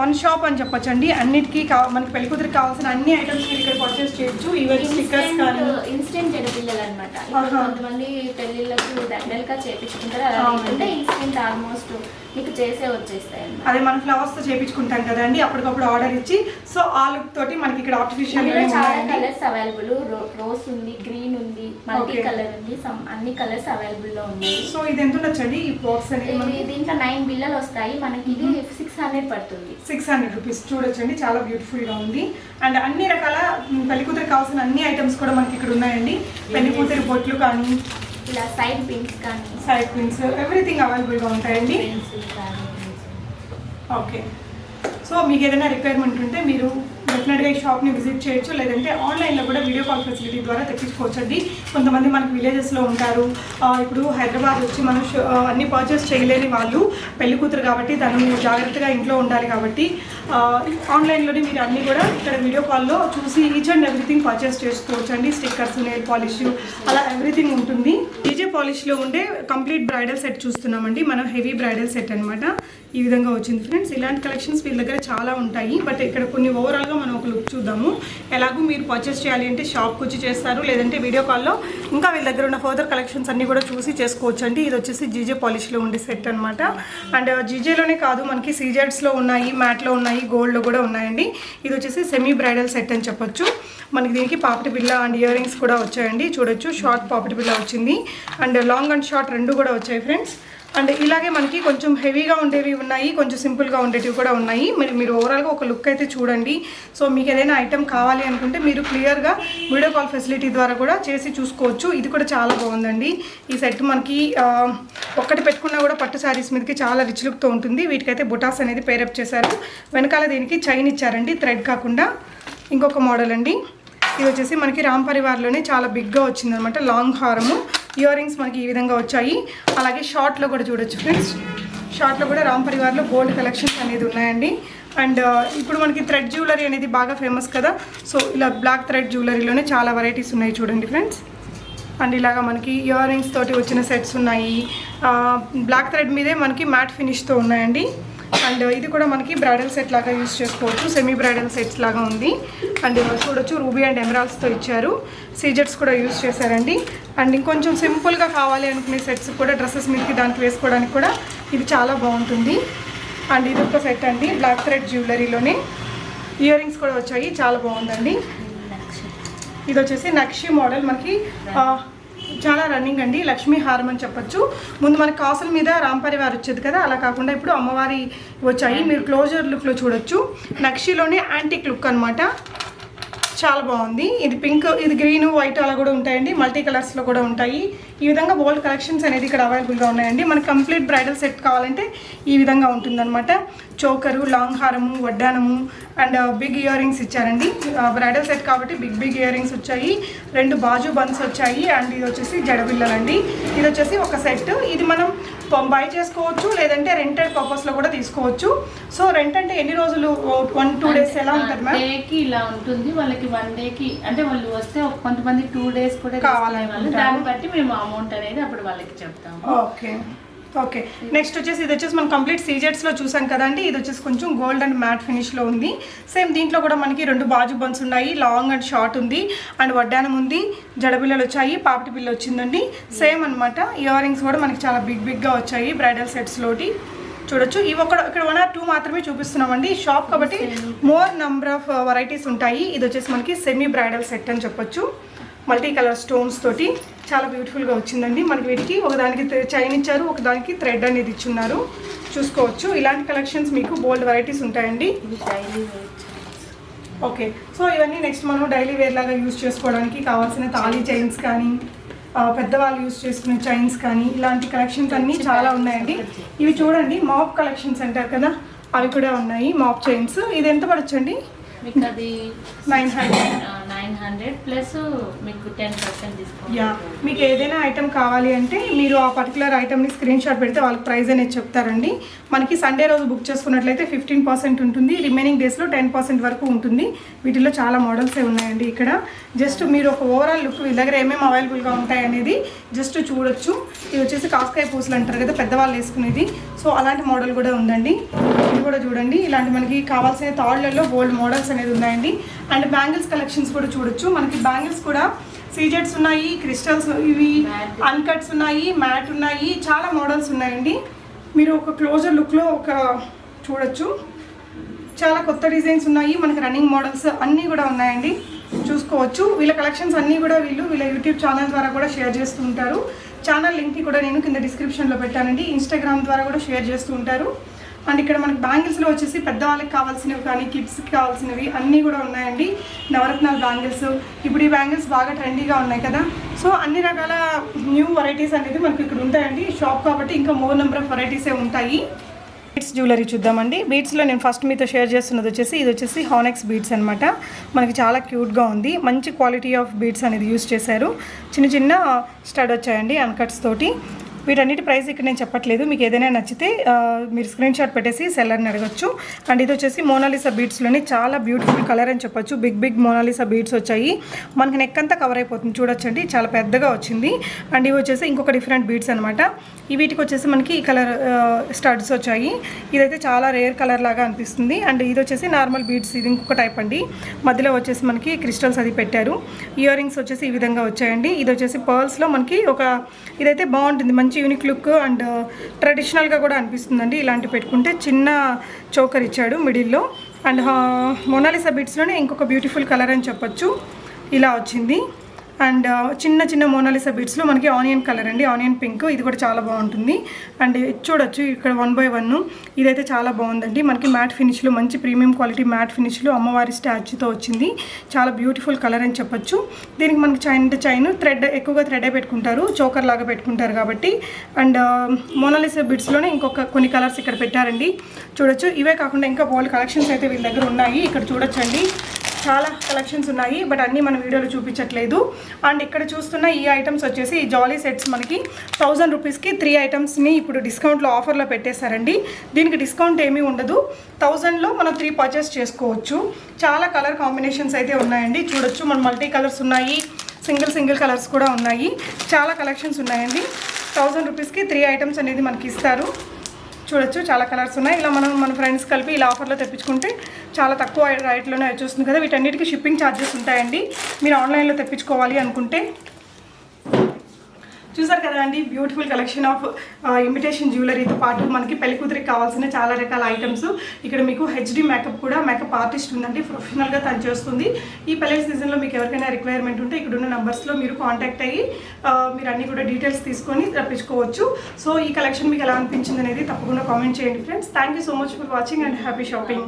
వన్ షాప్ అని చెప్పొచ్చు అండి. అన్నిటికీ మనకి పెళ్లి కూతురికి కావాల్సిన అన్ని ఐటమ్స్ మీరు ఇక్కడ పర్చేస్ చేయొచ్చు. ఈవెన్ స్టిక్కర్స్ కానీ ఇన్స్టెంట్ జడపిల్లలు అనమాట. కొంతమంది పెళ్లిళ్ళకు దండలుగా చేపించుకుంటారు. అలా ఇన్స్టెంట్ ఆల్మోస్ట్ మీకు చేసే వచ్చేస్తాయి. అదే మనం ఫ్లవర్స్తో చేయించుకుంటాం కదండి, అప్పటికప్పుడు ఆర్డర్ ఇచ్చి. సో ఆ లుక్ తోటి మనకి ఇక్కడ ఆర్టిఫిషియల్ చాలా కలర్స్ అవైలబుల్. రోజ్ ఉంది, గ్రీన్ ఉంది, మల్టీ కలర్ ఉంది, అన్ని కలర్స్ అవైలబుల్ లో ఉన్నాయి. సో ఇది ఎంత ఉండొచ్చండి ఈ బాక్స్ అనేది? దీంట్లో 9 బిల్లలు వస్తాయి మనకి. ఇది 600 పడుతుంది. 600 రూపీస్. చూడొచ్చండి, చాలా బ్యూటిఫుల్ గా ఉంది. అండ్ అన్ని రకాల పెళ్లి కూతురికి కావాల్సిన అన్ని ఐటమ్స్ కూడా మనకి ఇక్కడ ఉన్నాయండి. పెళ్లి కూతురి బొట్లు కానీ ఇలా సైడ్ పిన్స్ కానీ సైడ్ పిన్స్ ఎవ్రీథింగ్ అవైలబుల్గా ఉంటాయండి. ఓకే. సో మీకు ఏదైనా రిక్వైర్మెంట్ ఉంటే మీరు డెఫినెట్గా ఈ షాప్ని విజిట్ చేయొచ్చు. లేదంటే ఆన్లైన్లో కూడా వీడియో కాల్ ఫెసిలిటీ ద్వారా తెప్పించుకోవచ్చు అండి. కొంతమంది మనకి విలేజెస్లో ఉంటారు. ఇప్పుడు హైదరాబాద్ వచ్చి మనం అన్ని పర్చేస్ చేయలేని వాళ్ళు, పెళ్లి కూతురు కాబట్టి తను జాగ్రత్తగా ఇంట్లో ఉండాలి కాబట్టి ఆన్లైన్లోనే మీరు అన్నీ కూడా ఇక్కడ వీడియో కాల్లో చూసి ఈచ్ అండ్ ఎవ్రీథింగ్ పర్చేస్ చేసుకోవచ్చు అండి. స్టిక్కర్స్, నెయిల్ పాలిష్ అలా ఎవ్రీథింగ్ ఉంటుంది. డీజే పాలిష్లో ఉండే కంప్లీట్ బ్రైడల్ సెట్ చూస్తున్నామండి. మనం హెవీ బ్రైడల్ సెట్ అనమాట. ఈ విధంగా వచ్చింది ఫ్రెండ్స్. ఇలాంటి కలెక్షన్స్ వీళ్ళ దగ్గర చాలా ఉంటాయి. బట్ ఇక్కడ కొన్ని ఓవరాల్గా మనం ఒక లుక్ చూద్దాము. ఎలాగో మీరు పర్చేస్ చేయాలి అంటే షాప్కి వచ్చి చేస్తారు, లేదంటే వీడియో కాల్లో ఇంకా వీళ్ళ దగ్గర ఉన్న ఫర్దర్ కలెక్షన్స్ అన్నీ కూడా చూసి చేసుకోవచ్చు అండి. ఇది వచ్చేసి జీజే పాలిష్లో ఉండే సెట్ అనమాట. అండ్ జీజేలోనే కాదు, మనకి సీజెడ్స్లో ఉన్నాయి, మ్యాట్లో ఉన్నాయి, గోల్డ్లో కూడా ఉన్నాయండి. ఇది వచ్చేసి సెమీ బ్రైడల్ సెట్ అని చెప్పొచ్చు. మనకి దీనికి పాపిటి బిల్ల అండ్ ఇయర్ రింగ్స్ కూడా వచ్చాయండి. చూడొచ్చు, షార్ట్ పాపిటి బిల్ల వచ్చింది అండ్ లాంగ్ అండ్ షార్ట్ రెండు కూడా వచ్చాయి ఫ్రెండ్స్. అండ్ ఇలాగే మనకి కొంచెం హెవీగా ఉండేవి ఉన్నాయి, కొంచెం సింపుల్గా ఉండేటివి కూడా ఉన్నాయి. మీరు ఓవరాల్గా ఒక లుక్ అయితే చూడండి. సో మీకు ఏదైనా ఐటెం కావాలి అనుకుంటే మీరు క్లియర్గా వీడియో కాల్ ఫెసిలిటీ ద్వారా కూడా చేసి చూసుకోవచ్చు. ఇది కూడా చాలా బాగుందండి. ఈ సెట్ మనకి ఒక్కటి పెట్టుకున్నా కూడా పట్టు శారీస్ మీదకి చాలా రిచ్ లుక్తో ఉంటుంది. వీటికైతే బుటాస్ అనేది పేరప్ చేశారు. వెనకాల దీనికి చైన్ ఇచ్చారండి, థ్రెడ్ కాకుండా. ఇంకొక మోడల్ అండి. ఇది వచ్చేసి మనకి రామ్ పరివార్లోనే చాలా బిగ్గా వచ్చిందనమాట. లాంగ్ హారము, ఇయర్ రింగ్స్ మనకి ఈ విధంగా వచ్చాయి. అలాగే షార్ట్లో కూడా చూడొచ్చు ఫ్రెండ్స్. షార్ట్లో కూడా రామ్ పరివార్లో గోల్డ్ కలెక్షన్స్ అనేది ఉన్నాయండి. అండ్ ఇప్పుడు మనకి థ్రెడ్ జ్యువెలరీ అనేది బాగా ఫేమస్ కదా. సో ఇలా బ్లాక్ థ్రెడ్ జ్యువెలరీలోనే చాలా వెరైటీస్ ఉన్నాయి చూడండి ఫ్రెండ్స్. అండ్ ఇలాగా మనకి ఇయర్ రింగ్స్ తోటి వచ్చిన సెట్స్ ఉన్నాయి. బ్లాక్ థ్రెడ్ మీదే మనకి మ్యాట్ ఫినిష్తో ఉన్నాయండి. అండ్ ఇది కూడా మనకి బ్రైడల్ సెట్ లాగా యూజ్ చేసుకోవచ్చు. సెమీ బ్రైడల్ సెట్స్ లాగా ఉంది. అండ్ చూడొచ్చు, రూబీ అండ్ ఎమరాల్డ్స్తో ఇచ్చారు. సీజెట్స్ కూడా యూజ్ చేశారండి. అండ్ ఇంకొంచెం సింపుల్గా కావాలి అనుకునే సెట్స్ కూడా డ్రెస్సెస్ మీదకి దానికి వేసుకోవడానికి కూడా ఇది చాలా బాగుంటుంది. అండ్ ఇది ఒక సెట్ అండి, బ్లాక్ థ్రెడ్ జ్యువెలరీలోనే ఇయర్ రింగ్స్ కూడా వచ్చాయి. చాలా బాగుందండి. ఇది వచ్చేసి నక్షి మోడల్, మనకి చాలా రన్నింగ్ అండి. లక్ష్మీ హారం అని చెప్పొచ్చు. ముందు మనకి కాసుల మీద రామ్ పరివార్ వచ్చేది కదా, అలా కాకుండా ఇప్పుడు అమ్మవారి వచ్చాయి. మీరు క్లోజర్ లుక్లో చూడొచ్చు. నక్షిలోనే యాంటిక్ లుక్ అనమాట. చాలా బాగుంది. ఇది పింక్, ఇది గ్రీన్, వైట్ అలా కూడా ఉంటాయండి. మల్టీ కలర్స్లో కూడా ఉంటాయి. ఈ విధంగా బోల్డ్ కలెక్షన్స్ అనేది ఇక్కడ అవైలబుల్గా ఉన్నాయండి. మనకి కంప్లీట్ బ్రైడల్ సెట్ కావాలంటే ఈ విధంగా ఉంటుందన్నమాట. చోకరు, లాంగ్ హారము, వడ్డానము అండ్ బిగ్ ఇయర్ రింగ్స్ ఇచ్చారండి. బ్రైడల్ సెట్ కాబట్టి బిగ్ ఇయర్ రింగ్స్ వచ్చాయి. 2 బాజు బన్స్ వచ్చాయి. అండ్ ఇది వచ్చేసి జడబిల్లలండి. ఇది వచ్చేసి ఒక సెట్. ఇది మనం బై చేసుకోవచ్చు, లేదంటే రెంటెడ్ పర్పస్లో కూడా తీసుకోవచ్చు. సో రెంట్ అంటే ఎన్ని రోజులు, 1-2 డేస్ ఎలా ఉంటుంది మ్యామ్? డేకి ఇలా ఉంటుంది, వాళ్ళకి 1 డేకి అంటే వాళ్ళు వస్తే కొంతమంది 2 డేస్ కూడా కావాలి వాళ్ళు, దాన్ని బట్టి మేము అమౌంట్ అనేది అప్పుడు వాళ్ళకి చెప్తాము. ఓకే నెక్స్ట్ వచ్చేసి ఇది వచ్చేసి మనం కంప్లీట్ సీజెట్స్లో చూసాం కదండి. ఇది వచ్చేసి కొంచెం గోల్డ్ అండ్ మ్యాట్ ఫినిష్లో ఉంది. సేమ్ దీంట్లో కూడా మనకి 2 బాజు బన్స్ ఉన్నాయి, లాంగ్ అండ్ షార్ట్ ఉంది, అండ్ వడ్డానం ఉంది, జడబిల్లలు వచ్చాయి, పాపిటి బిల్ల వచ్చిందండి. సేమ్ అనమాట. ఇయర్ రింగ్స్ కూడా మనకి చాలా బిగ్గా వచ్చాయి బ్రైడల్ సెట్స్లోటి. చూడొచ్చు. ఇవి ఇక్కడ 1 or 2 మాత్రమే చూపిస్తున్నామండి, షాప్ కాబట్టి మోర్ నెంబర్ ఆఫ్ వెరైటీస్ ఉంటాయి. ఇది వచ్చేసి మనకి సెమీ బ్రైడల్ సెట్ అని చెప్పొచ్చు, మల్టీ కలర్ స్టోన్స్ తోటి చాలా బ్యూటిఫుల్గా వచ్చిందండి. మనకి వీటికి ఒకదానికి చైన్ ఇచ్చారు, ఒకదానికి థ్రెడ్ అనేది ఇచ్చున్నారు, చూసుకోవచ్చు. ఇలాంటి కలెక్షన్స్ మీకు బోల్డ్ వెరైటీస్ ఉంటాయండి. ఓకే, సో ఇవన్నీ నెక్స్ట్ మనం డైలీ వేర్ లాగా యూజ్ చేసుకోవడానికి కావాల్సిన తాళీ చైన్స్ కానీ, పెద్దవాళ్ళు యూజ్ చేసుకునే చైన్స్ కానీ, ఇలాంటి కలెక్షన్స్ అన్నీ చాలా ఉన్నాయండి. ఇవి చూడండి, మాప్ కలెక్షన్స్ అంటారు కదా, అవి కూడా ఉన్నాయి, మాప్ చైన్స్. ఇది ఎంత పడొచ్చండి? మీకు అది 900 ప్లస్ మీకు 10% డిస్కౌంట్. యా, మీకు ఏదైనా ఐటమ్ కావాలి అంటే మీరు ఆ పర్టికులర్ ఐటమ్ని స్క్రీన్ షాట్ పెడితే వాళ్ళకి ప్రైస్ అనేది చెప్తారండి. మనకి సండే రోజు బుక్ చేసుకున్నట్లయితే 15% ఉంటుంది, రిమైనింగ్ డేస్లో 10% వరకు ఉంటుంది. వీటిలో చాలా మోడల్సే ఉన్నాయండి. ఇక్కడ జస్ట్ మీరు ఒక ఓవరాల్ లుక్ వీళ్ళ దగ్గర ఏమేమి అవైలబుల్గా ఉంటాయి అనేది జస్ట్ చూడొచ్చు. ఇది వచ్చేసి కాస్కాయ పూసలు అంటారు కదా, పెద్దవాళ్ళు వేసుకునేది. సో అలాంటి మోడల్ కూడా ఉందండి. ఇది కూడా చూడండి, ఇలాంటి మనకి కావాల్సిన తాళ్ళల్లో బోల్డ్ మోడల్స్ అనేది ఉన్నాయండి. అండ్ బ్యాంగిల్స్ కలెక్షన్స్ కూడా చూడొచ్చు. మనకి బ్యాంగిల్స్ కూడా సీజెట్స్ ఉన్నాయి, క్రిస్టల్స్, ఇవి అన్కట్స్ ఉన్నాయి, మ్యాట్ ఉన్నాయి, చాలా మోడల్స్ ఉన్నాయండి. మీరు ఒక క్లోజర్ లుక్లో ఒక చూడొచ్చు. చాలా కొత్త డిజైన్స్ ఉన్నాయి, మనకి రన్నింగ్ మోడల్స్ అన్నీ కూడా ఉన్నాయండి, చూసుకోవచ్చు. వీళ్ళ కలెక్షన్స్ అన్నీ కూడా వీళ్ళ యూట్యూబ్ ఛానల్ ద్వారా కూడా షేర్ చేస్తూ ఉంటారు. ఛానల్ లింక్ని కూడా నేను కింద డిస్క్రిప్షన్లో పెట్టానండి. ఇన్స్టాగ్రామ్ ద్వారా కూడా షేర్ చేస్తూ ఉంటారు. అండ్ ఇక్కడ మనకి బ్యాంగిల్స్లో వచ్చేసి పెద్దవాళ్ళకి కావాల్సినవి కానీ కిడ్స్కి కావాల్సినవి అన్నీ కూడా ఉన్నాయండి. నవరత్నాల బ్యాంగిల్స్, ఇప్పుడు ఈ బ్యాంగిల్స్ బాగా ట్రెండీగా ఉన్నాయి కదా. సో అన్ని రకాల న్యూ వెరైటీస్ అనేది మనకి ఇక్కడ ఉంటాయండి. షాప్ కాబట్టి ఇంకా మోర్ నెంబర్ ఆఫ్ వెరైటీసే ఉంటాయి. బీట్స్ జ్యువెలరీ చూద్దామండి. బీట్స్లో నేను ఫస్ట్ మీతో షేర్ చేస్తున్నది వచ్చేసి ఇది వచ్చేసి హానెక్స్ బీట్స్ అనమాట. మనకి చాలా క్యూట్గా ఉంది, మంచి క్వాలిటీ ఆఫ్ బీట్స్ అనేది యూస్ చేశారు. చిన్న చిన్న స్టడ్ వచ్చాయండి అన్కట్స్ తోటి. వీటన్నిటి ప్రైస్ ఇక్కడ నేను చెప్పట్లేదు, మీకు ఏదైనా నచ్చితే మీరు స్క్రీన్ షాట్ పెట్టేసి సెల్లర్ని అడగచ్చు. అండ్ ఇది వచ్చేసి మోనాలిసా బీడ్స్లోని చాలా బ్యూటిఫుల్ కలర్ అని చెప్పొచ్చు. బిగ్ మోనాలిసా బీడ్స్ వచ్చాయి, మనకి నెక్ అంతా కవర్ అయిపోతుంది, చూడొచ్చండి, చాలా పెద్దగా వచ్చింది. అండ్ ఇవి వచ్చేసి ఇంకొక డిఫరెంట్ బీడ్స్ అనమాట. ఈ వీటికి వచ్చేసి మనకి ఈ కలర్ స్టడ్స్ వచ్చాయి. ఇదైతే చాలా రేర్ కలర్ లాగా అనిపిస్తుంది. అండ్ ఇది వచ్చేసి నార్మల్ బీడ్స్, ఇది ఇంకొక టైప్ అండి. మధ్యలో వచ్చేసి మనకి క్రిస్టల్స్ అది పెట్టారు. ఇయర్ రింగ్స్ వచ్చేసి ఈ విధంగా వచ్చాయండి. ఇది వచ్చేసి పర్ల్స్లో మనకి ఇదైతే బాగుంటుంది, మంచి యూనిక్ లుక్ అండ్ ట్రెడిషనల్గా కూడా అనిపిస్తుందండి. ఇలాంటి పెట్టుకుంటే చిన్న చోకర్ ఇచ్చాడు మిడిల్లో. అండ్ మోనాలిసా బీట్స్లోనే ఇంకొక బ్యూటిఫుల్ కలర్ అని చెప్పొచ్చు, ఇలా వచ్చింది. అండ్ చిన్న మోనాలిసా బీట్స్లో మనకి ఆనియన్ కలర్ అండి, ఆనియన్ పింక్, ఇది కూడా చాలా బాగుంటుంది. అండ్ చూడొచ్చు ఇక్కడ 1 by 1 ఇదైతే చాలా బాగుందండి. మనకి మ్యాట్ ఫినిష్లో మంచి ప్రీమియం క్వాలిటీ మ్యాట్ ఫినిష్లో అమ్మవారి స్టాచ్యూతో వచ్చింది, చాలా బ్యూటిఫుల్ కలర్ అని చెప్పొచ్చు. దీనికి మనకి చైన్ థ్రెడ్, ఎక్కువగా థ్రెడే పెట్టుకుంటారు, చోకర్ లాగా పెట్టుకుంటారు కాబట్టి. అండ్ మోనాలిసా బీట్స్లోనే కొన్ని కలర్స్ ఇక్కడ పెట్టారండి, చూడొచ్చు. ఇవే కాకుండా ఇంకా బోల్డ్ కలెక్షన్స్ అయితే వీళ్ళ దగ్గర ఉన్నాయి. ఇక్కడ చూడొచ్చండి, చాలా కలెక్షన్స్ ఉన్నాయి, బట్ అన్నీ మన వీడియోలో చూపించట్లేదు. అండ్ ఇక్కడ చూస్తున్న ఈ ఐటమ్స్ వచ్చేసి ఈ జాలీ సెట్స్ మనకి 1000 రూపీస్కి 3 ఐటమ్స్ని ఇప్పుడు డిస్కౌంట్లో ఆఫర్లో పెట్టేశారండి. దీనికి డిస్కౌంట్ ఏమీ ఉండదు, 1000లో మనం 3 పర్చేస్ చేసుకోవచ్చు. చాలా కలర్ కాంబినేషన్స్ అయితే ఉన్నాయండి, చూడొచ్చు. మన మల్టీ కలర్స్ ఉన్నాయి, సింగిల్ కలర్స్ కూడా ఉన్నాయి, చాలా కలెక్షన్స్ ఉన్నాయండి. 1000 రూపీస్కి 3 ఐటమ్స్ అనేది మనకి ఇస్తారు, చూడొచ్చు. చాలా కలర్స్ ఉన్నాయి. ఇలా మన ఫ్రెండ్స్ కలిపి ఇలా ఆఫర్లో తెప్పించుకుంటే చాలా తక్కువ రేట్లోనే వచ్చేస్తుంది కదా. వీటన్నిటికీ షిప్పింగ్ ఛార్జెస్ ఉంటాయండి మీరు ఆన్లైన్లో తెప్పించుకోవాలి అనుకుంటే. చూసారు కదా అండి, బ్యూటిఫుల్ కలెక్షన్ ఆఫ్ ఇమిటేషన్ జ్యువెలరీతో పాటు మనకి పెళ్లికూతురికి కావాల్సిన చాలా రకాల ఐటమ్స్. ఇక్కడ మీకు హెచ్డి మేకప్ కూడా, మేకప్ ఆర్టిస్ట్ ఉందండి, ప్రొఫెషనల్గా తను చేస్తుంది. ఈ పెళ్లి సీజన్లో మీకు ఎవరికైనా రిక్వైర్మెంట్ ఉంటే ఇక్కడున్న నెంబర్స్లో మీరు కాంటాక్ట్ అయ్యి మీరు అన్నీ కూడా డీటెయిల్స్ తీసుకొని రప్పించుకోవచ్చు. సో ఈ కలెక్షన్ మీకు ఎలా అనిపించింది అనేది తప్పకుండా కామెంట్ చేయండి friends. Thank you so much for watching and happy shopping.